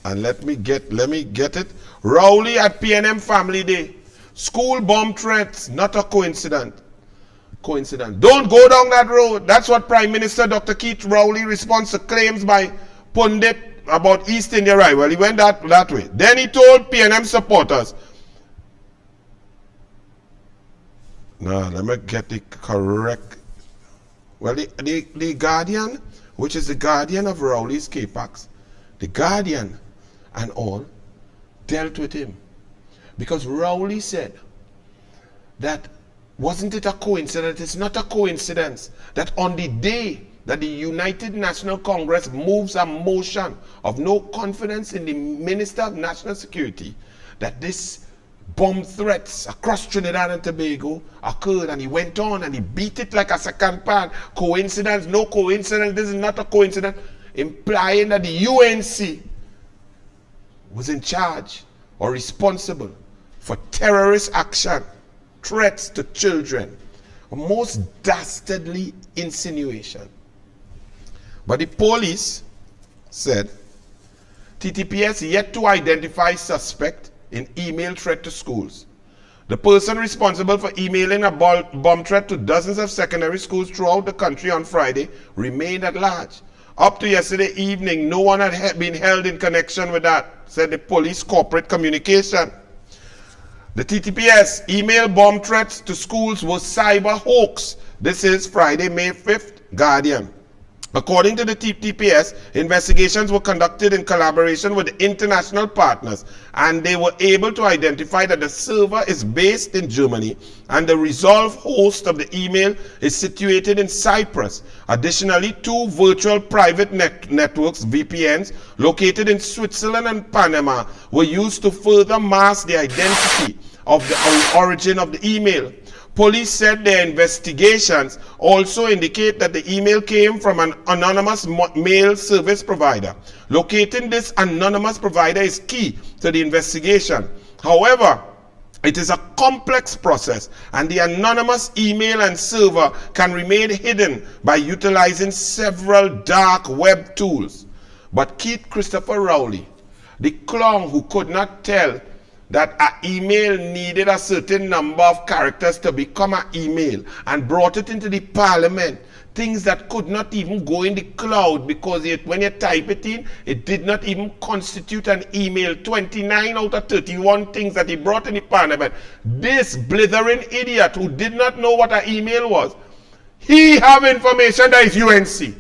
and let me get it. Rowley at PNM Family Day. School bomb threats, not a coincidence. Don't go down that road. That's what Prime Minister Dr. Keith Rowley responds to claims by pundit about East India rival. He went that way. Then he told PNM supporters. Now, let me get the correct. Well, the Guardian, which is the Guardian of Rowley's K-Pax, the Guardian and all, dealt with him. Because Rowley said that, wasn't it a coincidence? It's not a coincidence that on the day that the United National Congress moves a motion of no confidence in the Minister of National Security, that this bomb threats across Trinidad and Tobago occurred, and he went on and he beat it like a second pan. Coincidence, no coincidence, this is not a coincidence, implying that the UNC was in charge or responsible for terrorist action, threats to children, a most dastardly insinuation. But the police said TTPS yet to identify suspect in email threat to schools. The person responsible for emailing a bomb threat to dozens of secondary schools throughout the country on Friday remained at large. Up to yesterday evening, no one had been held in connection with that, said the police corporate communication. The TTPS email bomb threats to schools was cyber hoax. This is Friday, May 5th, Guardian. According to the TTPS, investigations were conducted in collaboration with international partners, and they were able to identify that the server is based in Germany and the resolved host of the email is situated in Cyprus. Additionally, 2 virtual private networks, VPNs, located in Switzerland and Panama were used to further mask the identity of the origin of the email. Police said their investigations also indicate that the email came from an anonymous mail service provider. Locating this anonymous provider is key to the investigation. However, it is a complex process, and the anonymous email and server can remain hidden by utilizing several dark web tools. But Keith Christopher Rowley, the clown who could not tell that an email needed a certain number of characters to become an email, and brought it into the parliament, things that could not even go in the cloud because when you type it in, it did not even constitute an email. 29 out of 31 things that he brought in the parliament. This blithering idiot who did not know what an email was, he have information that is UNC.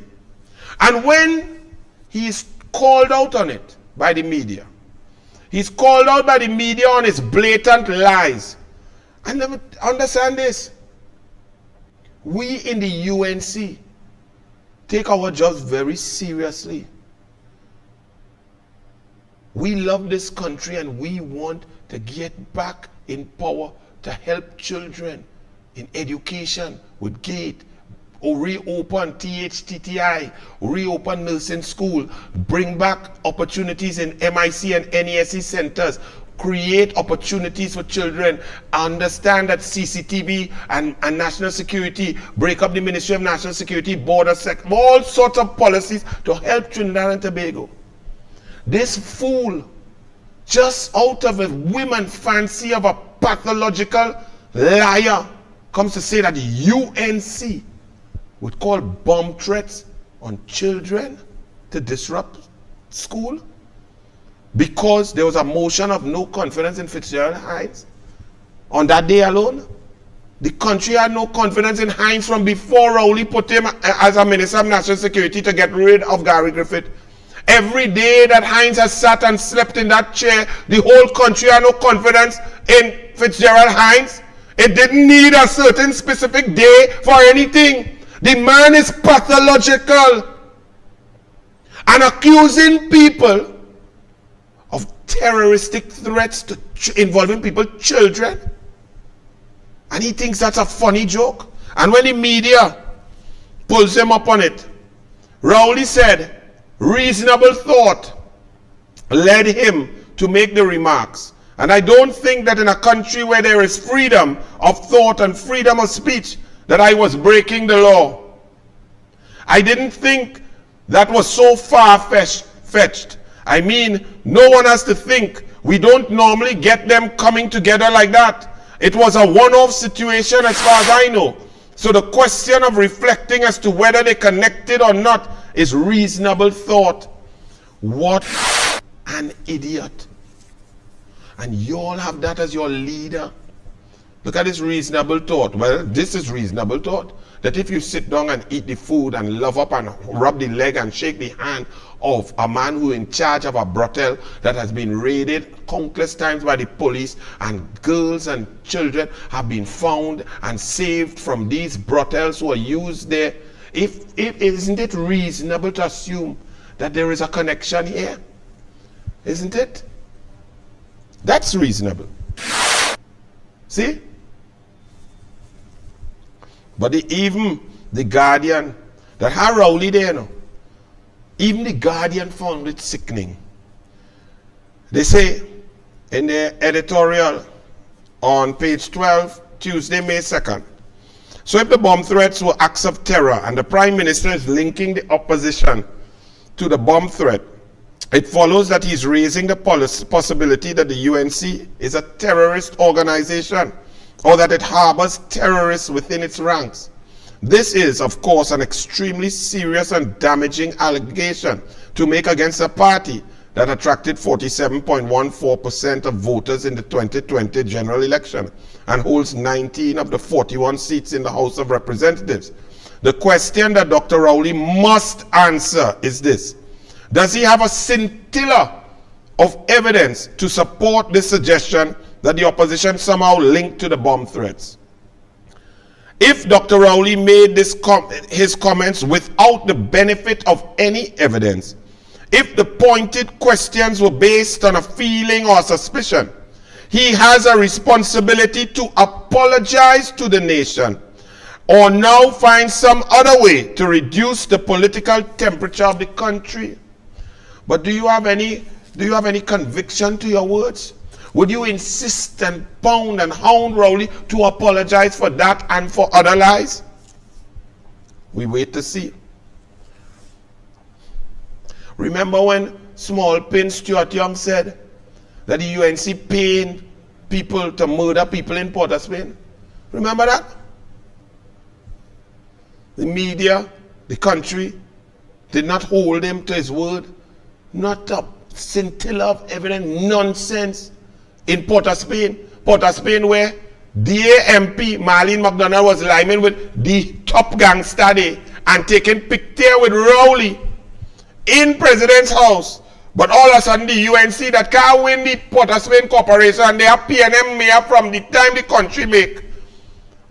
And when he is called out on it by the media, he's called out by the media on his blatant lies. And let me understand this. We in the UNC take our jobs very seriously. We love this country and we want to get back in power to help children in education with GATE, or reopen THTTI, reopen nursing school, bring back opportunities in MIC and NESE centers, create opportunities for children, understand that CCTV and national security, break up the Ministry of National Security, border all sorts of policies to help Trinidad and Tobago. This fool, just out of a woman fancy of a pathological liar, comes to say that the UNC would call bomb threats on children to disrupt school because there was a motion of no confidence in Fitzgerald Hines. On that day alone, the country had no confidence in Hines from before Rowley put him as a Minister of National Security to get rid of Gary Griffith. Every day that Hines has sat and slept in that chair, the whole country had no confidence in Fitzgerald Hines. It didn't need a certain specific day for anything. The man is pathological and accusing people of terroristic threats involving people, children. And he thinks that's a funny joke. And when the media pulls him up on it, Rowley said reasonable thought led him to make the remarks. And I don't think that in a country where there is freedom of thought and freedom of speech that I was breaking the law. I didn't think that was so far-fetched. I mean, no one has to think. We don't normally get them coming together like that. It was a one-off situation as far as I know. So the question of reflecting as to whether they connected or not is reasonable thought. What an idiot. And you all have that as your leader. Look at this reasonable thought. Well, this is reasonable thought. That if you sit down and eat the food and love up and rub the leg and shake the hand of a man who is in charge of a brothel that has been raided countless times by the police, and girls and children have been found and saved from these brothels who are used there, isn't it reasonable to assume that there is a connection here? Isn't it? That's reasonable. See? But even the Guardian, that had Rowley there, no? Even the Guardian found it sickening. They say in their editorial on page 12, Tuesday, May 2nd, so if the bomb threats were acts of terror and the Prime Minister is linking the opposition to the bomb threat, It follows that he's raising the possibility that the UNC is a terrorist organization or that it harbors terrorists within its ranks. This is, of course, an extremely serious and damaging allegation to make against a party that attracted 47.14% of voters in the 2020 general election and holds 19 of the 41 seats in the House of Representatives. The question that Dr. Rowley must answer is this: does he have a scintilla of evidence to support this suggestion that the opposition somehow linked to the bomb threats? If Dr. Rowley made his comments without the benefit of any evidence, if the pointed questions were based on a feeling or suspicion, he has a responsibility to apologize to the nation or now find some other way to reduce the political temperature of the country. But do you have any conviction to your words? Would you insist and pound and hound Rowley to apologize for that and for other lies? We wait to see. Remember when Small Pin Stuart Young said that the UNC paying people to murder people in Port of Spain? Remember that? The media, the country, did not hold him to his word. Not a scintilla of evidence, nonsense. In Port of Spain where DA MP Marlene McDonald was liming with the top gangster there and taking picture with Rowley in President's house. But all of a sudden the UNC that can't win the Port of Spain Corporation and they are PNM mayor from the time the country make.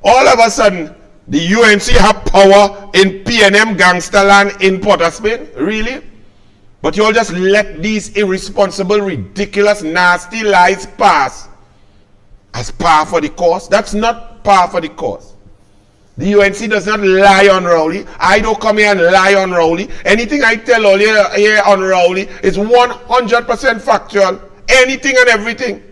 All of a sudden the UNC have power in PNM gangster land in Port of Spain? Really? But you all just let these irresponsible, ridiculous, nasty lies pass as par for the course? That's not par for the course. The UNC does not lie on Rowley. I don't come here and lie on Rowley. Anything I tell all here on Rowley is 100% factual. Anything and everything.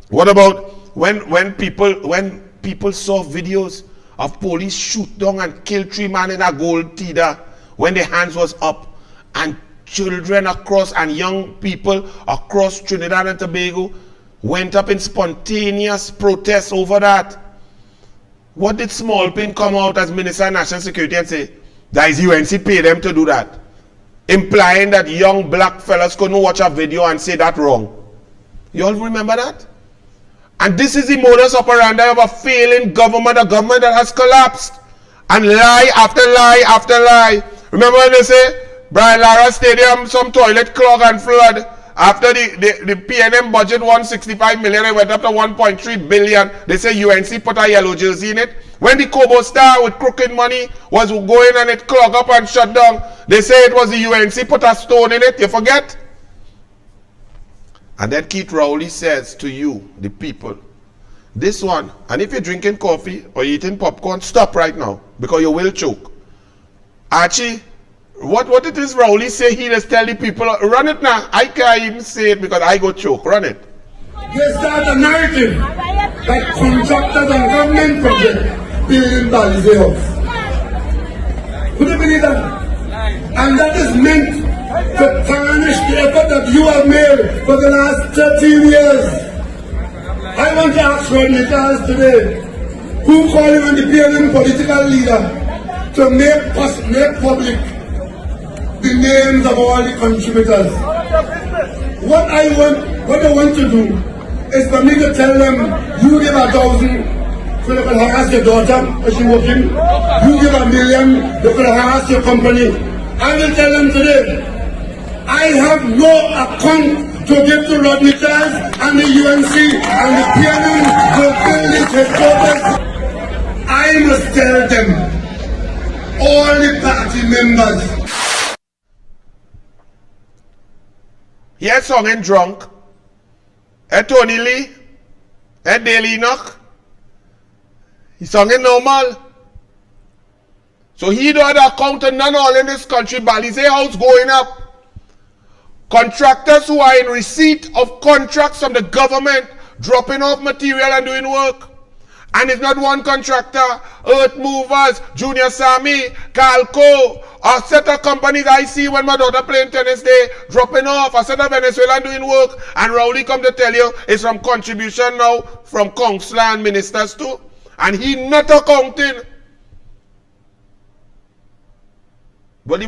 What about when people saw videos of police shoot down and kill 3 men in a gold teeter when their hands was up? And children across and young people across Trinidad and Tobago went up in spontaneous protest over that. What did Small Pin come out as Minister of National Security and say? That is UNC pay them to do that. Implying that young black fellas couldn't watch a video and say that wrong. You all remember that? And this is the modus operandi of a failing government, a government that has collapsed. And lie after lie after lie. Remember when they say, Brian Lara Stadium, some toilet clog and flood. After the PNM budget 165 million, it went up to 1.3 billion. They say UNC put a yellow jersey in it. When the Kobo Star with crooked money was going and it clogged up and shut down, they say it was the UNC put a stone in it. You forget? And then Keith Rowley says to you, the people, this one, and if you're drinking coffee or eating popcorn, stop right now because you will choke. Archie, what it is Rowley say, he just tell the people, run it now. I can't even say it because I go choke. Run it. They start a narrative that contractors and government projects building Balize House. Could you believe that? And that is meant to tarnish the effort that you have made for the last 13 years. I want to ask Rodney Charles today, who called him an independent political leader, to make public the names of all the contributors. What I want to do is for me to tell them, you give 1,000 so they can harass your daughter as she working. You give 1 million, they can harass your company. I will tell them today, I have no account to give to Rodney Charles and the UNC and the PNM to build this headquarters. I must tell them, all the party members, Yes, song and drunk. Tony Lee. Daily Enoch. He sung in normal. So he don't have account and none all in this country. Balize house going up. Contractors who are in receipt of contracts from the government dropping off material and doing work. And it's not one contractor, Earth Movers, Junior Sammy, Calco, a set of companies I see when my daughter playing tennis day, dropping off, a set of Venezuelan doing work, and Rowley come to tell you it's from contribution now from councillor and ministers too. And he not accounting. But he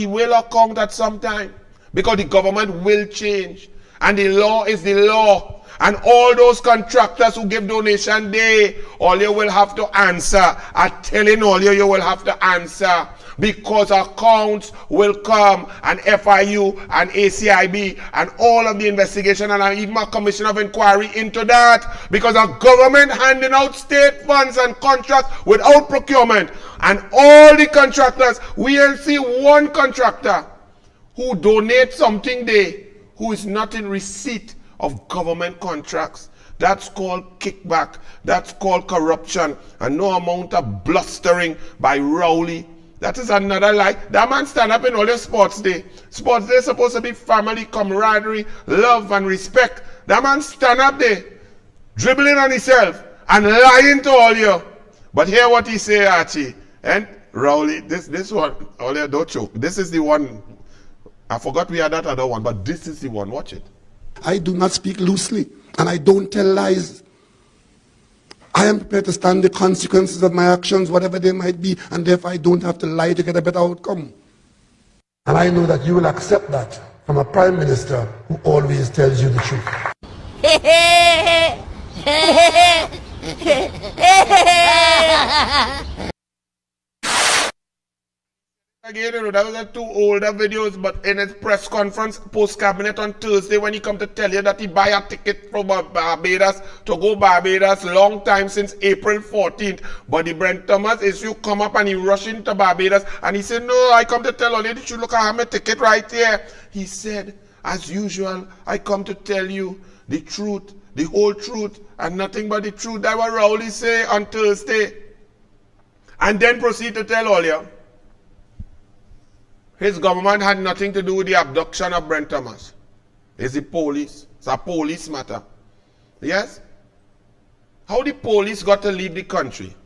will account at some time. Because the government will change. And the law is the law. And all those contractors who give donation day, all you will have to answer. I'm telling all you will have to answer. Because accounts will come, and FIU and ACIB and all of the investigation, and even a commission of inquiry into that. Because a government handing out state funds and contracts without procurement. And all the contractors, we'll see one contractor who donates something there who is not in receipt of government contracts. That's called kickback. That's called corruption. And no amount of blustering by Rowley. That is another lie. That man stand up in all your sports day. Sports day is supposed to be family, camaraderie, love and respect. That man stand up there, dribbling on himself and lying to all you. But hear what he say, Archie. And Rowley, this one, all you don't choke. This is the one. I forgot we had that other one, but this is the one. Watch it. I do not speak loosely, and I don't tell lies. I am prepared to stand the consequences of my actions, whatever they might be, and therefore I don't have to lie to get a better outcome. And I know that you will accept that from a prime minister who always tells you the truth. Again, you know, that was the two older videos, but in his press conference post-cabinet on Thursday, when he come to tell you that he buy a ticket from Barbados to go Barbados long time since April 14th, but the Brent Thomas issue come up and he rush into Barbados and he said, no, I come to tell all you, you look at my ticket right here. He said, as usual, I come to tell you the truth, the whole truth, and nothing but the truth. That what Rowley say on Thursday. And then proceed to tell all you, his government had nothing to do with the abduction of Brent Thomas. It's the police. It's a police matter. Yes? How the police got to leave the country?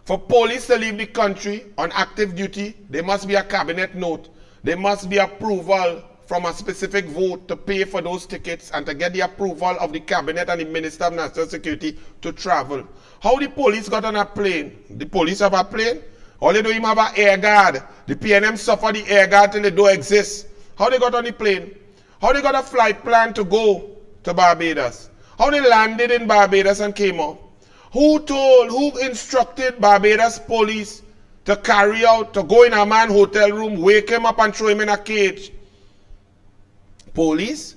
For police to leave the country on active duty, there must be a cabinet note. There must be approval from a specific vote to pay for those tickets and to get the approval of the cabinet and the Minister of National Security to travel. How the police got on a plane? The police have a plane? All they do is have an air guard. The PNM suffer the air guard till they don't exist. How they got on the plane? How they got a flight plan to go to Barbados? How they landed in Barbados and came out? Who instructed Barbados police to carry out, to go in a man's hotel room, wake him up and throw him in a cage? Police?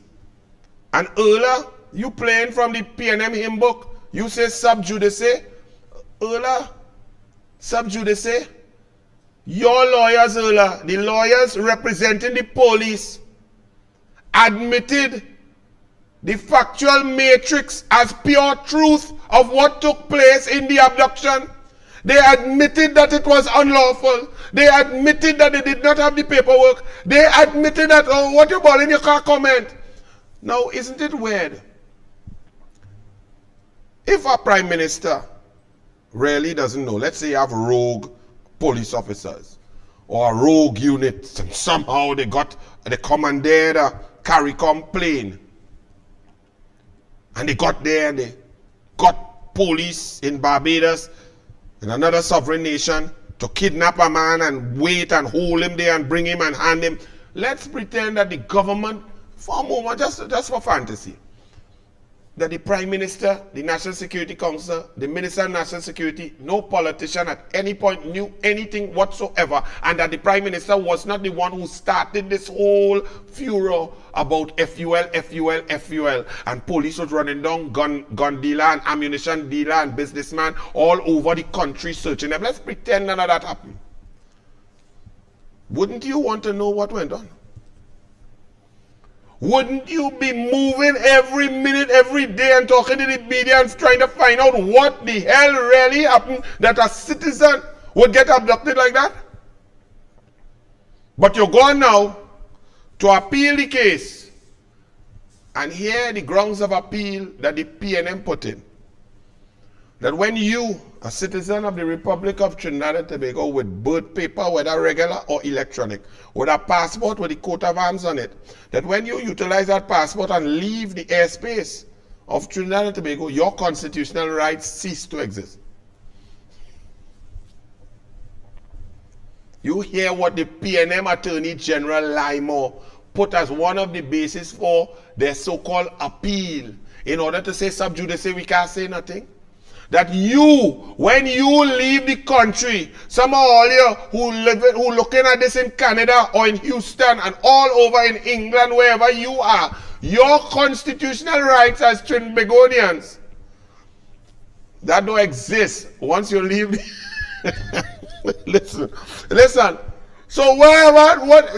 And earlier, you playing from the PNM hymn book, you say sub judice. Earlier, sub judice. Your lawyers, earlier, the lawyers representing the police, admitted the factual matrix as pure truth of what took place in the abduction. They admitted that it was unlawful. They admitted that they did not have the paperwork. They admitted that, oh, what you calling, you can't comment. Now, isn't it weird? If a prime minister really doesn't know, let's say you have rogue police officers or a rogue unit, and somehow they commandeered a CARICOM plane, and they got there and they got police in Barbados, in another sovereign nation, to kidnap a man and wait and hold him there and bring him and hand him. Let's pretend that the government, for a moment, just for fantasy, that the Prime Minister, the National Security Council, the Minister of National Security, no politician at any point knew anything whatsoever, and that the Prime Minister was not the one who started this whole furor about FUL, and police was running down gun dealer and ammunition dealer and businessman all over the country searching them. Let's pretend none of that happened. Wouldn't you want to know what went on? Wouldn't you be moving every minute, every day and talking to the media and trying to find out what the hell really happened that a citizen would get abducted like that? But you're going now to appeal the case and hear the grounds of appeal that the PNM put in. that when you, a citizen of the Republic of Trinidad and Tobago with birth paper, whether regular or electronic, with a passport with the coat of arms on it, that when you utilize that passport and leave the airspace of Trinidad and Tobago, your constitutional rights cease to exist. You hear what the PNM Attorney General Lymore put as one of the bases for their so-called appeal in order to say sub judice we can't say nothing? That you, when you leave the country, some of all you who looking at this in Canada or in Houston and all over in England, wherever you are, your constitutional rights as Trinbagonians, that don't exist once you leave. Listen. So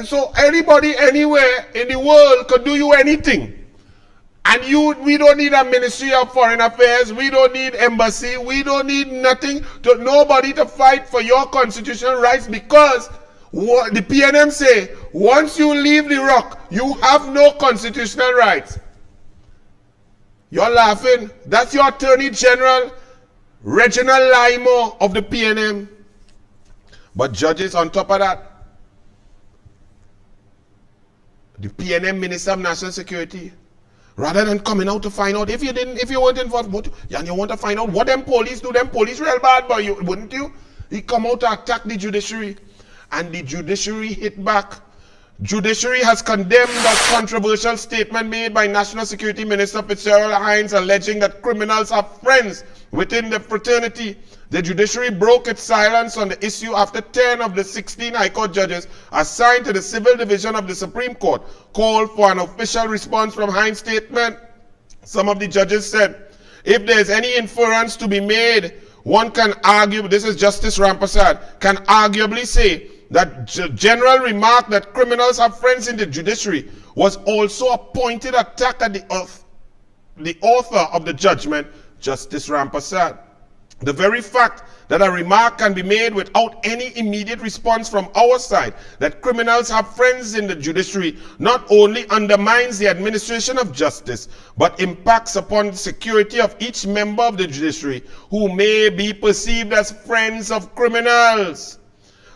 so anybody anywhere in the world could do you anything. And we don't need a Ministry of Foreign Affairs, we don't need embassy, we don't need nobody to fight for your constitutional rights, because what the PNM say, once you leave the rock, you have no constitutional rights. You're laughing. That's your Attorney General, Reginald Lymore of the PNM. But judges on top of that, the PNM Minister of National Security, rather than coming out to find out if you weren't involved, and you want to find out what them police do, them police real bad, but you wouldn't you? He come out to attack the judiciary, and the judiciary hit back. Judiciary has condemned a controversial statement made by National Security Minister Fitzgerald Hines alleging that criminals are friends within the fraternity. The judiciary broke its silence on the issue after 10 of the 16 High Court judges assigned to the Civil Division of the Supreme Court called for an official response from Hines' statement. Some of the judges said, if there is any inference to be made, one can argue, this is Justice Rampasad, can arguably say that general remark that criminals have friends in the judiciary was also a pointed attack at the author of the judgment, Justice Rampasad. The very fact that a remark can be made without any immediate response from our side, that criminals have friends in the judiciary, not only undermines the administration of justice, but impacts upon the security of each member of the judiciary who may be perceived as friends of criminals.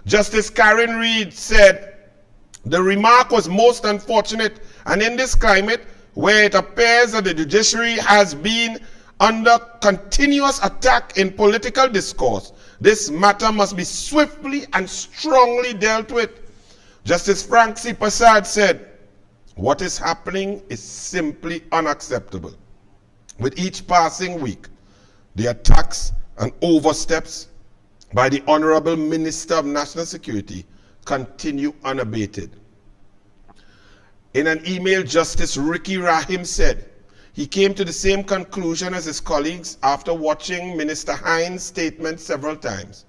Justice Karen Reed said, the remark was most unfortunate, and in this climate, where it appears that the judiciary has been under continuous attack in political discourse, this matter must be swiftly and strongly dealt with. Justice Frank C. Prasad said, what is happening is simply unacceptable. With each passing week, the attacks and oversteps by the Honorable Minister of National Security continue unabated. In an email, Justice Ricky Rahim said, he came to the same conclusion as his colleagues after watching Minister Hines' statement several times.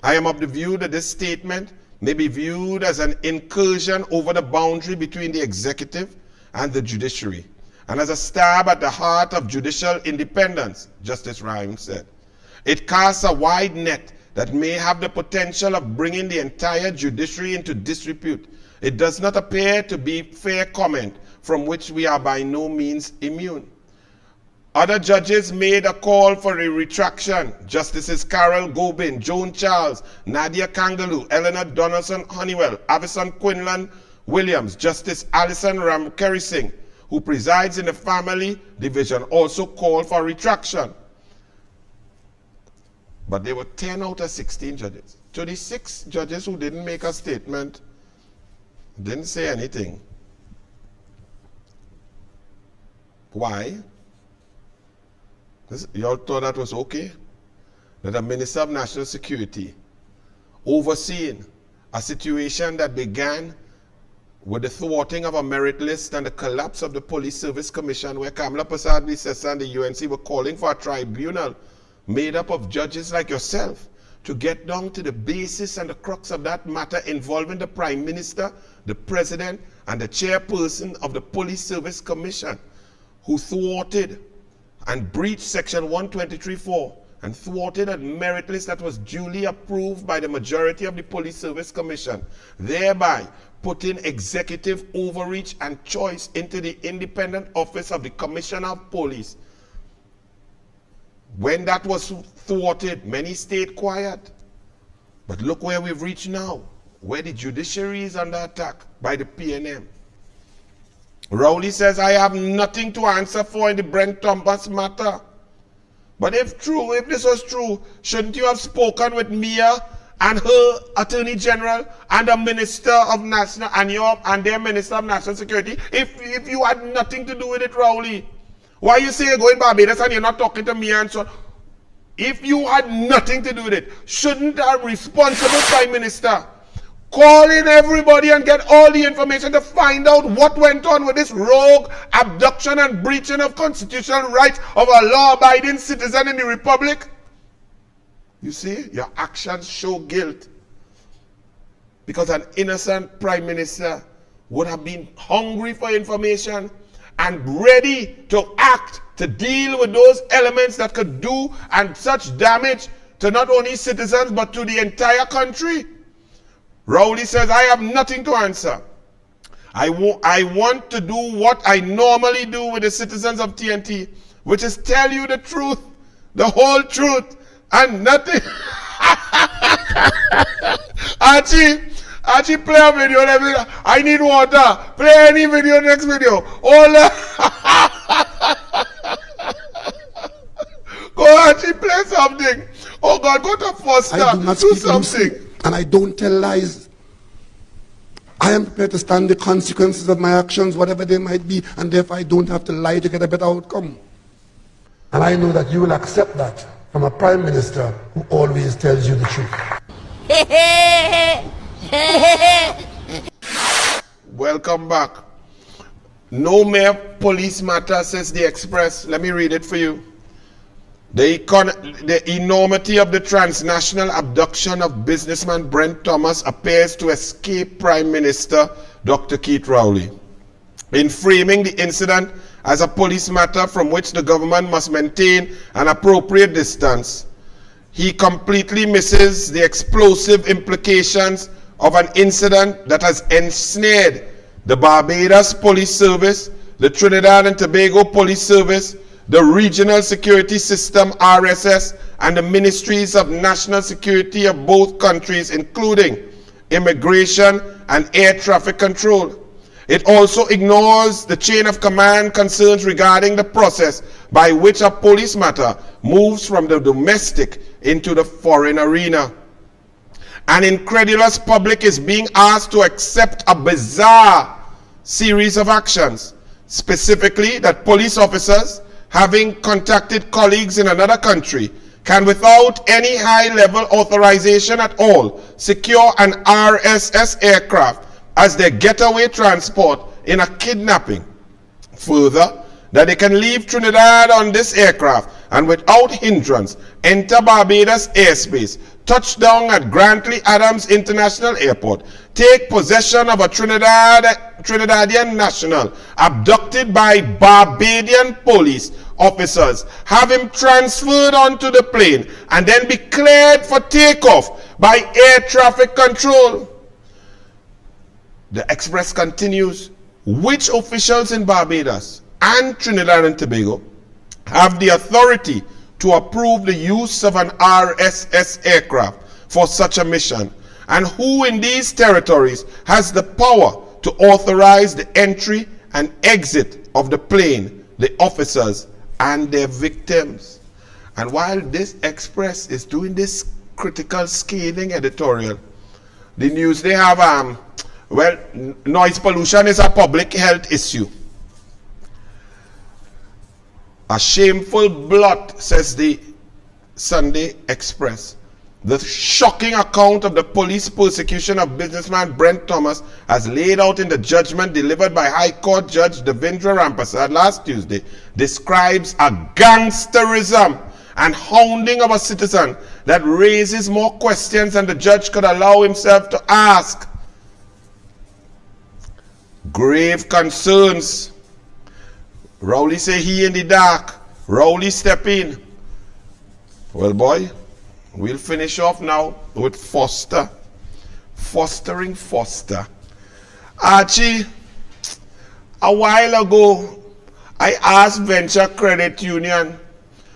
I am of the view that this statement may be viewed as an incursion over the boundary between the executive and the judiciary, and as a stab at the heart of judicial independence, Justice Rahim said. It casts a wide net that may have the potential of bringing the entire judiciary into disrepute. It does not appear to be fair comment from which we are by no means immune. Other judges made a call for a retraction. Justices Carol Gobin, Joan Charles, Nadia Kangaloo, Eleanor Donaldson Honeywell, Avison Quinlan Williams, Justice Alison Ramkeri Singh, who presides in the Family Division, also called for retraction. But there were 10 out of 16 judges. 26 judges who didn't make a statement, didn't say anything. Why? You all thought that was okay? That a Minister of National Security overseeing a situation that began with the thwarting of a merit list and the collapse of the Police Service Commission, where Kamala Prasad Visesa and the UNC were calling for a tribunal made up of judges like yourself to get down to the basis and the crux of that matter involving the Prime Minister, the President, and the chairperson of the Police Service Commission, who thwarted and breached Section 123.4 and thwarted a merit list that was duly approved by the majority of the Police Service Commission, thereby putting executive overreach and choice into the independent office of the Commissioner of Police. When that was thwarted, many stayed quiet. But look where we've reached now, where the judiciary is under attack by the PNM. Rowley says, I have nothing to answer for in the Brent Thomas matter. But if this was true, shouldn't you have spoken with Mia and her Attorney General and the Minister of National and their Minister of National Security if you had nothing to do with it, Rowley? Why you say you're going Barbados and you're not talking to Mia and so on? If you had nothing to do with it, shouldn't a responsible Prime Minister call in everybody and get all the information to find out what went on with this rogue abduction and breaching of constitutional rights of a law-abiding citizen in the Republic? You see, your actions show guilt. Because an innocent Prime Minister would have been hungry for information and ready to act to deal with those elements that could do and such damage to not only citizens but to the entire country. Rowley says, I have nothing to answer. I want to do what I normally do with the citizens of TNT, which is tell you the truth, the whole truth, and nothing. Archie, play a video. I need water. Play any video, next video. Go, Archie, play something. Oh God, go to Foster. I do not do speak something. loosely, and I don't tell lies. I am prepared to stand the consequences of my actions, whatever they might be, and therefore I don't have to lie to get a better outcome. And I know that you will accept that from a Prime Minister who always tells you the truth. Welcome back. No mere police matter, says the Express. Let me read it for you. The enormity of the transnational abduction of businessman Brent Thomas appears to escape Prime Minister Dr. Keith Rowley. In framing the incident as a police matter from which the government must maintain an appropriate distance, he completely misses the explosive implications of an incident that has ensnared the Barbados Police Service, the Trinidad and Tobago Police Service, the Regional Security System RSS, and the Ministries of National Security of both countries, including Immigration and Air Traffic Control. It also ignores the chain of command concerns regarding the process by which a police matter moves from the domestic into the foreign arena. An incredulous public is being asked to accept a bizarre series of actions, specifically that police officers, having contacted colleagues in another country, can without any high-level authorization at all secure an RSS aircraft as their getaway transport in a kidnapping. Further, that they can leave Trinidad on this aircraft and without hindrance enter Barbados airspace, touch down at Grantley Adams International Airport, take possession of a Trinidadian national abducted by Barbadian police officers, have him transferred onto the plane, and then be cleared for takeoff by air traffic control. The Express continues, which officials in Barbados and Trinidad and Tobago have the authority to approve the use of an RSS aircraft for such a mission, and who in these territories has the power to authorize the entry and exit of the plane, the officers, and their victims. And while this Express is doing this critical, scathing editorial, the news they have, well, noise pollution is a public health issue. A shameful blot, says the Sunday Express. The shocking account of the police persecution of businessman Brent Thomas, as laid out in the judgment delivered by High Court Judge Devendra Rampasad last Tuesday, describes a gangsterism and hounding of a citizen that raises more questions than the judge could allow himself to ask. Grave concerns. Rowley say he in the dark. Rowley step in. Well, boy, we'll finish off now with Foster. Fostering Foster. Archie, a while ago, I asked Venture Credit Union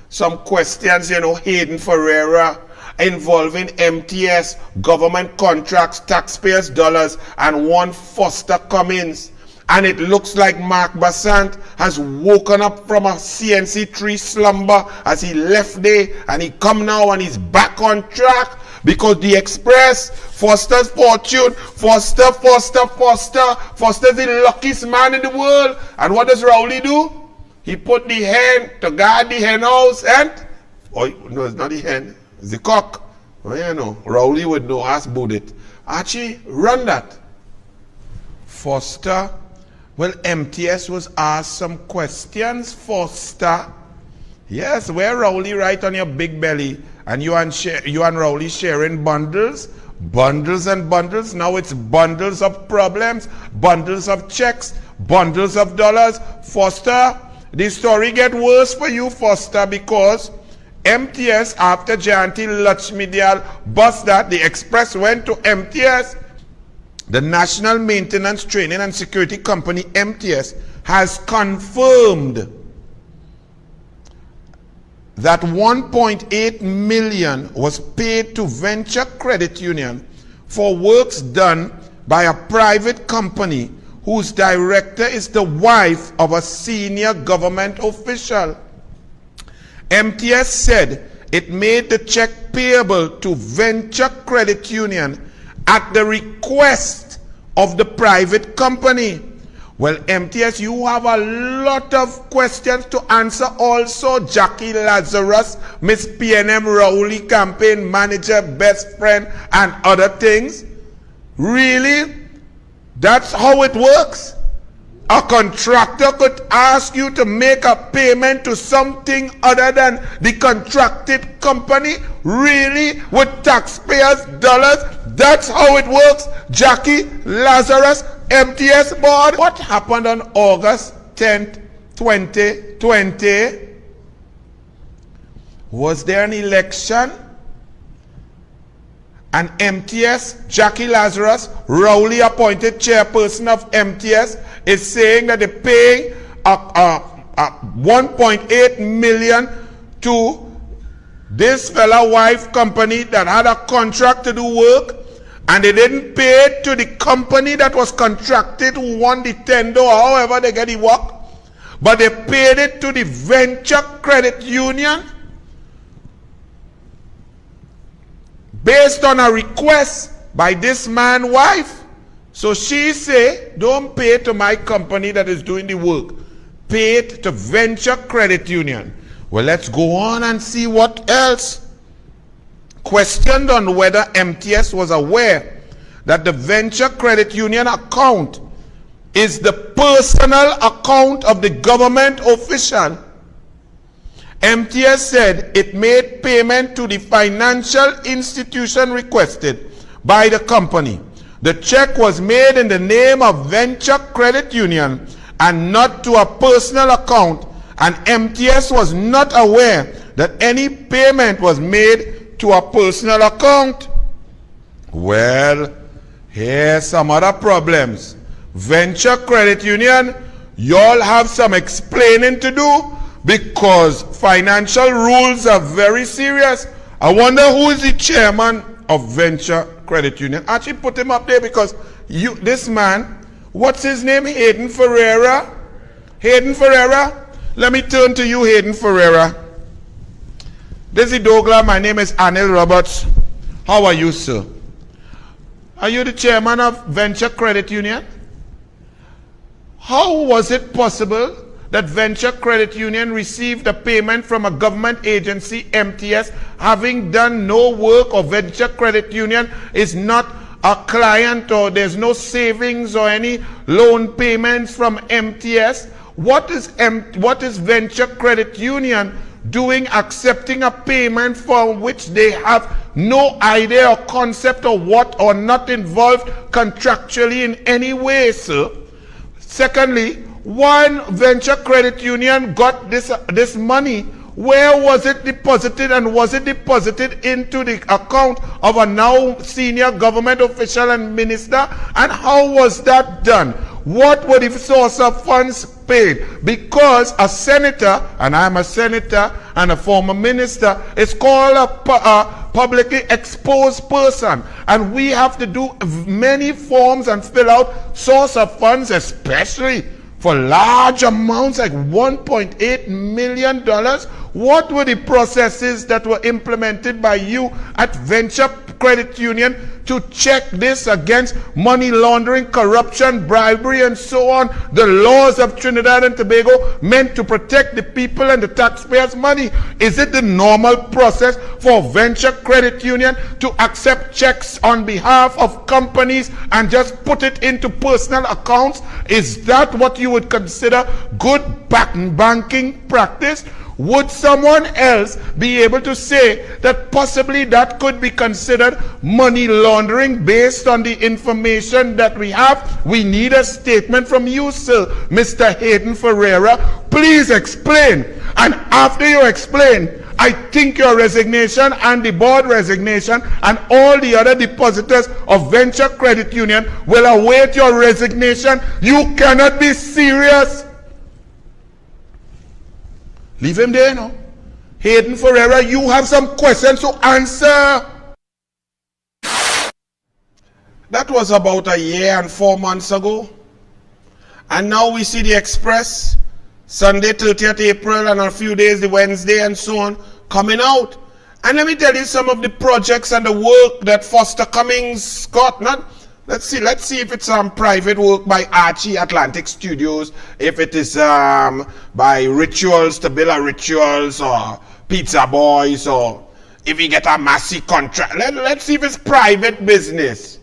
some questions, you know, Hayden Ferreira, involving MTS, government contracts, taxpayers' dollars, and one Foster Cummins. And it looks like Mark Bassant has woken up from a CNC3 slumber as he left there, and he come now and he's back on track because the Express, Foster's fortune, Foster's the luckiest man in the world. And what does Rowley do? He put the hen to guard the hen house and, oh no, it's not the hen, it's the cock. Well, you know, Rowley would know, ask Budit. Archie, run that. Foster. Well, MTS was asked some questions, Foster. Yes, where Rowley right on your big belly, and you and Rowley sharing bundles, bundles and bundles. Now it's bundles of problems, bundles of checks, bundles of dollars. Foster, the story get worse for you, Foster, because MTS, after Jayanti Lakshmidiyal bust that, the Express went to MTS. The National Maintenance, Training and Security Company, MTS, has confirmed that 1.8 million was paid to Venture Credit Union for works done by a private company whose director is the wife of a senior government official. MTS said it made the check payable to Venture Credit Union at the request of the private company. Well, MTS, you have a lot of questions to answer also. Jackie Lazarus, Miss PNM Rowley, campaign manager, best friend, and other things. Really? That's how it works? A contractor could ask you to make a payment to something other than the contracted company? Really? With taxpayers' dollars? That's how it works? Jackie Lazarus, MTS board? What happened on August 10th, 2020? Was there an election? And MTS, Jackie Lazarus, Rowley appointed chairperson of MTS, is saying that they're paying 1.8 million to this fella wife company that had a contract to do work, and they didn't pay it to the company that was contracted who won the tender or however they get the work, but they paid it to the Venture Credit Union based on a request by this man's wife. So she say, don't pay to my company that is doing the work. Pay it to Venture Credit Union. Well, let's go on and see what else. Questioned on whether MTS was aware that the Venture Credit Union account is the personal account of the government official, MTS said it made payment to the financial institution requested by the company. The check was made in the name of Venture Credit Union and not to a personal account, and MTS was not aware that any payment was made to a personal account. Well, here's some other problems. Venture Credit Union, y'all have some explaining to do, because financial rules are very serious. I wonder who is the chairman of Venture Credit Union. Actually put him up there, because this man, what's his name? Hayden Ferreira. Hayden Ferreira. Let me turn to you, Hayden Ferreira. This is douglAR. My name is Anil Roberts. How are you, sir? Are you the chairman of Venture Credit Union? How was it possible that Venture Credit Union received a payment from a government agency, MTS, having done no work, or Venture Credit Union is not a client, or there's no savings or any loan payments from MTS? What is Venture Credit Union doing accepting a payment for which they have no idea or concept of what, or not involved contractually in any way, sir? Secondly, when Venture Credit Union got this money, where was it deposited, and was it deposited into the account of a now senior government official and minister? And how was that done? what would the source of funds paid? Because a senator, and I'm a senator and a former minister, is called a publicly exposed person. And we have to do many forms and fill out source of funds, especially for large amounts like $1.8 million. What were the processes that were implemented by you at Venture Credit Union to check this against money laundering, corruption, bribery, and so on? The laws of Trinidad and Tobago meant to protect the people and the taxpayers' money. Is it the normal process for Venture Credit Union to accept checks on behalf of companies and just put it into personal accounts? Is that what you would consider good banking practice? Would someone else be able to say that possibly that could be considered money laundering based on the information that we have? We need a statement from you, sir, Mr. Hayden Ferreira. Please explain. And after you explain, I think your resignation and the board resignation and all the other depositors of Venture Credit Union will await your resignation. You cannot be serious. Leave him there, no? Hayden Ferreira, you have some questions to answer. That was about a year and 4 months ago. And now we see the Express, Sunday 30th April, and a few days, the Wednesday and so on, coming out. And let me tell you some of the projects and the work that Foster Cummings got. Let's see if it's private work by Archie Atlantic Studios, if it is by Rituals, Tabilla Rituals, or Pizza Boys, or if we get a massive contract. Let's see if it's private business.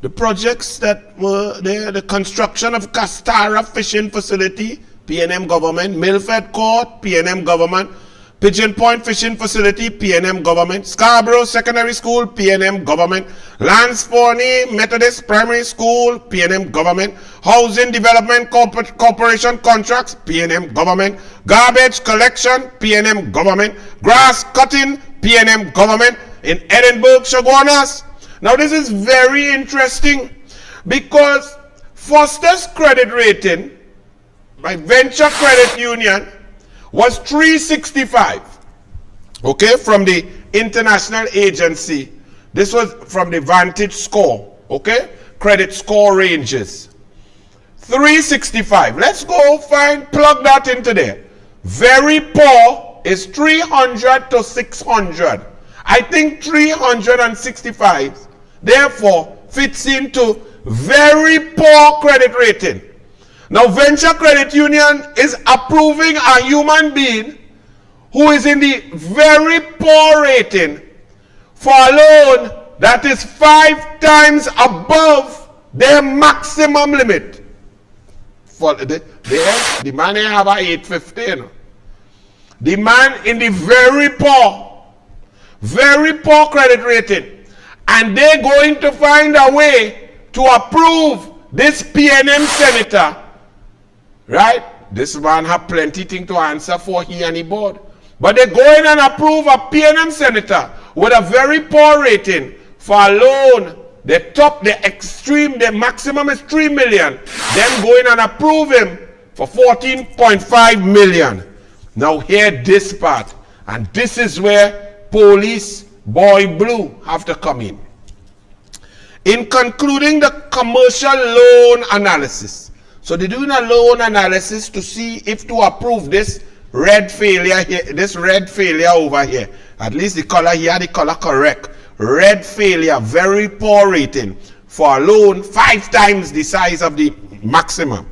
The projects that were there, the construction of Castara Fishing Facility, PNM Government, Milford Court, PNM Government, Pigeon Point Fishing Facility, PNM Government, Scarborough Secondary School, PNM Government, Lansforney Methodist Primary School, PNM Government, Housing Development Corporation Contracts, PNM Government, Garbage Collection, PNM Government, Grass Cutting, PNM Government, in Edinburgh, Chaguanas. Now this is very interesting because Foster's credit rating by Venture Credit Union was 365, okay, from the international agency. This was from the Vantage score, okay, credit score ranges. 365. Let's go plug that into there. Very poor is 300 to 600. I think 365, therefore, fits into very poor credit rating. Now, Venture Credit Union is approving a human being who is in the very poor rating for a loan that is 5 times above their maximum limit. For the man here have a 850, you know. The man in the very poor credit rating, and they're going to find a way to approve this PNM senator. Right? This man have plenty thing to answer for, he and the board. But they go in and approve a PNM senator with a very poor rating for a loan. The maximum is 3 million. Then go in and approve him for 14.5 million. Now hear this part. And this is where police boy blue have to come in. In concluding the commercial loan analysis, so they're doing a loan analysis to see if to approve this red failure here, this red failure over here. At least the color here, the color correct. Red failure, very poor rating for a loan 5 times the size of the maximum.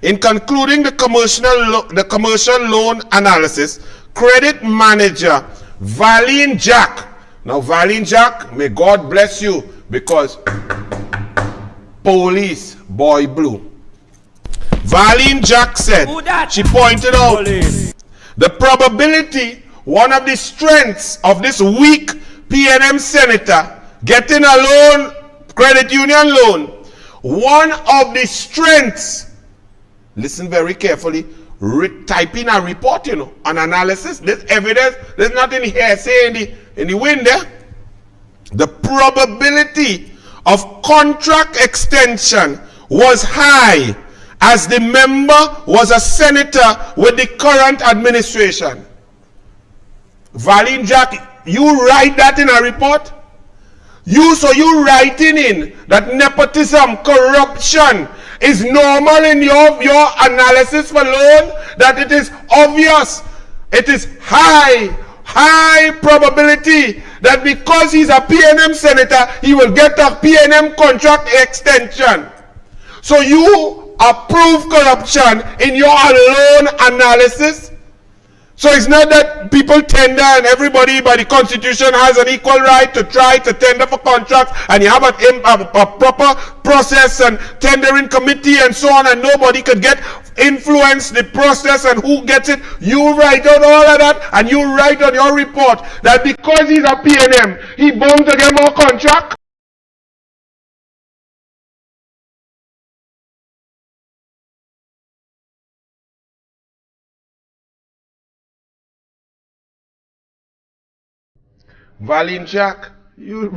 In concluding the commercial loan analysis, credit manager Valine Jack. Now Valine Jack, may God bless you, because police boy blue. Valine Jack said, she pointed out the probability, one of the strengths of this weak PNM senator getting a loan, credit union loan, one of the strengths, listen very carefully, typing a report, you know, an analysis, there's evidence, there's nothing here say in the wind there. The probability of contract extension was high as the member was a senator with the current administration. Valin Jack, you write that in a report? So you writing in that nepotism, corruption is normal in your analysis for loan, that it is obvious, it is high probability that because he's a PNM senator, he will get a PNM contract extension. So you approve corruption in your loan analysis? So it's not that people tender and everybody by the constitution has an equal right to try to tender for contracts, and you have a proper process and tendering committee and so on, and nobody could influence the process and who gets it. You write out all of that, and you write on your report that because he's a PNM, he bound to get more contract. Valin Jack,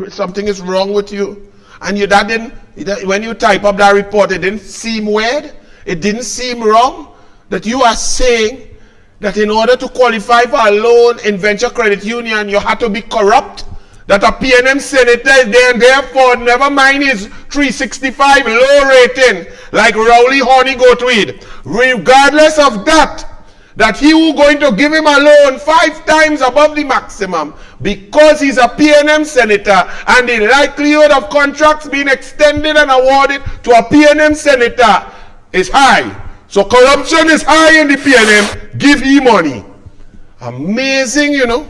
something is wrong with you. And when you type up that report, it didn't seem weird. It didn't seem wrong that you are saying that in order to qualify for a loan in venture credit union, you have to be corrupt. That a PNM senator is there, and therefore, never mind his 365 low rating, like Rowley Horny Goatweed. Regardless of that he who going to give him a loan 5 times above the maximum because he's a PNM senator, and the likelihood of contracts being extended and awarded to a PNM senator is high. So corruption is high in the PNM. Give him money. Amazing, you know.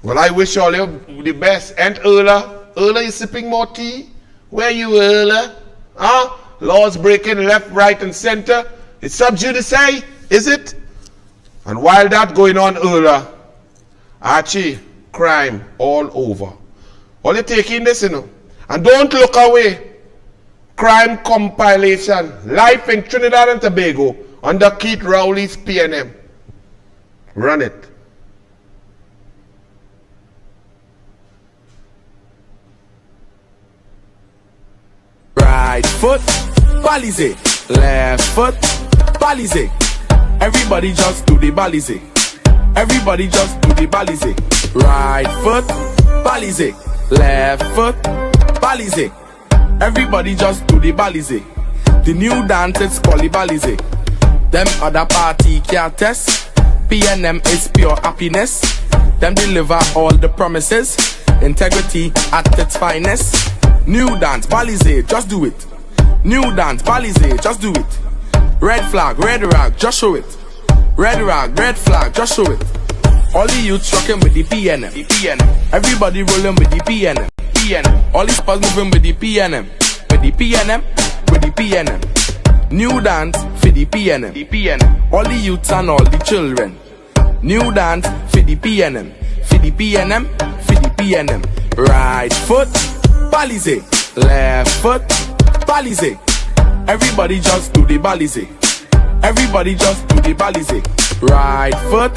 Well, I wish all you the best. And Erla is sipping more tea. Where you, Erla? Huh? Laws breaking left, right, and center. It's sub judice, is it? And while that going on, Erla, Archie, crime all over. All you take in this, you know. And don't look away. Crime compilation. Life in Trinidad and Tobago under Keith Rowley's PNM. Run it. Right foot, balize. Left foot, balize. Everybody just do the balize. Everybody just do the balize. Right foot, balize. Left foot, balize. Everybody just do the balize. The new dance is called the balize. Them other party can't test. PNM is pure happiness. Them deliver all the promises. Integrity at its finest. New dance, balize, just do it. New dance, balize, just do it. Red flag, red rag, just show it. Red rag, red flag, just show it. All the youths rocking with the PNM. Everybody rolling with the PNM. All the spots moving with the PNM. With the PNM, with the PNM. New dance for the PNM. All the youths and all the children. New dance for the PNM. For the PNM, for the PNM. Right foot, balize. Left foot, balize. Everybody just do the balize. Everybody just do the balize. Right foot,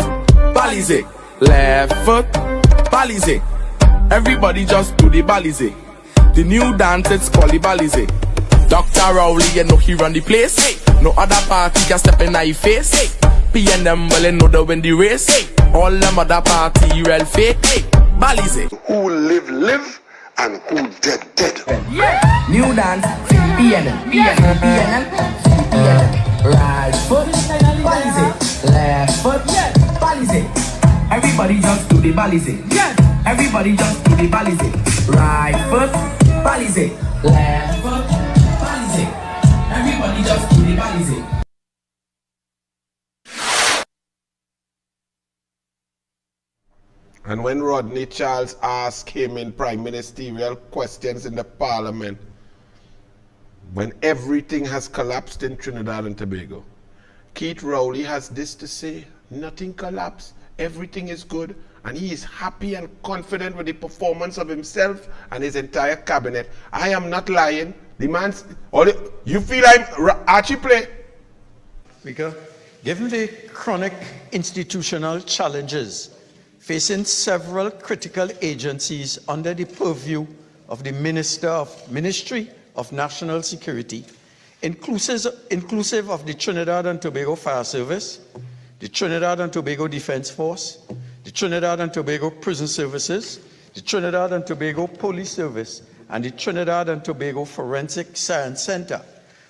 balize. Left foot, balize. Everybody just do the balize. The new dance is called the balize. Dr. Rowley, you know he run the place. No other party can step in your face. PNM well, you know they win the race. All them other party real fake. Balize. Who live, and who dead. Yeah. New dance, PNM. Right foot, balize. Left foot, balize. Everybody just do the balize. Everybody just do the balize. Right foot, balize. Left foot, balize. Everybody just do the balize. And when Rodney Charles asked him in prime ministerial questions in the parliament, when everything has collapsed in Trinidad and Tobago, Keith Rowley has this to say: nothing collapsed, everything is good, and he is happy and confident with the performance of himself and his entire cabinet. I am not lying. The man's, you feel I'm Archie play? Speaker, given the chronic institutional challenges facing several critical agencies under the purview of the Ministry of National Security, inclusive of the Trinidad and Tobago Fire Service, the Trinidad and Tobago Defense Force, the Trinidad and Tobago Prison Services, the Trinidad and Tobago Police Service, and the Trinidad and Tobago Forensic Science Center.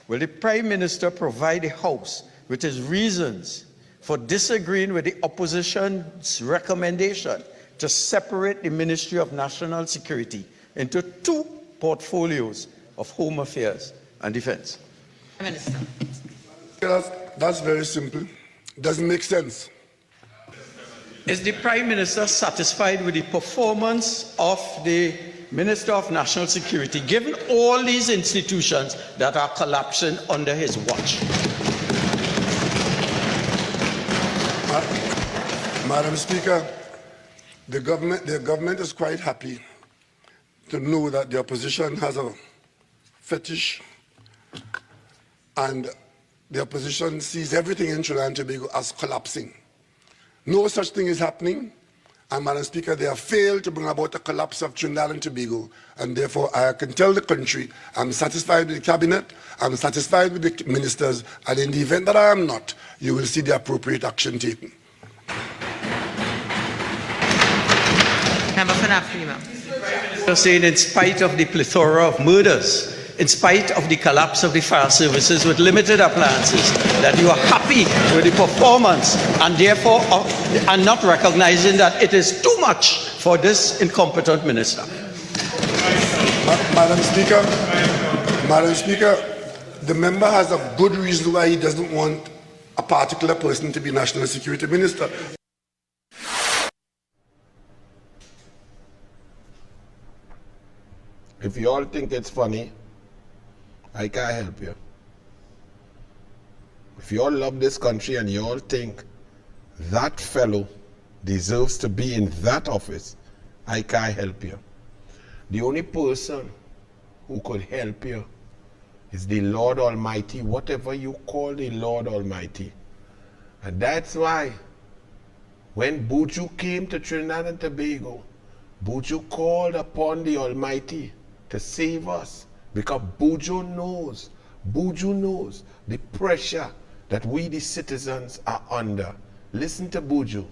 Will the Prime Minister provide the House with his reasons for disagreeing with the opposition's recommendation to separate the Ministry of National Security into two portfolios of Home Affairs and Defense? Minister. That's very simple. Doesn't make sense. Is the Prime Minister satisfied with the performance of the Minister of National Security, given all these institutions that are collapsing under his watch? Madam Speaker, the government is quite happy to know that the opposition has a fetish, and the opposition sees everything in Trinidad and Tobago as collapsing. No such thing is happening, and Madam Speaker, they have failed to bring about the collapse of Trinidad and Tobago, and therefore I can tell the country I'm satisfied with the cabinet, I'm satisfied with the ministers, and in the event that I am not, you will see the appropriate action taken. Member for Nafrima. You're saying in spite of the plethora of murders, in spite of the collapse of the fire services with limited appliances, that you are happy with the performance and therefore are not recognizing that it is too much for this incompetent minister. Madam Speaker, the member has a good reason why he doesn't want a particular person to be National Security Minister. If you all think it's funny, I can't help you. If you all love this country and you all think that fellow deserves to be in that office, I can't help you. The only person who could help you is the Lord Almighty, whatever you call the Lord Almighty. And that's why when Buju came to Trinidad and Tobago, Buju called upon the Almighty to save us, because Buju knows the pressure that we the citizens are under. Listen to Buju.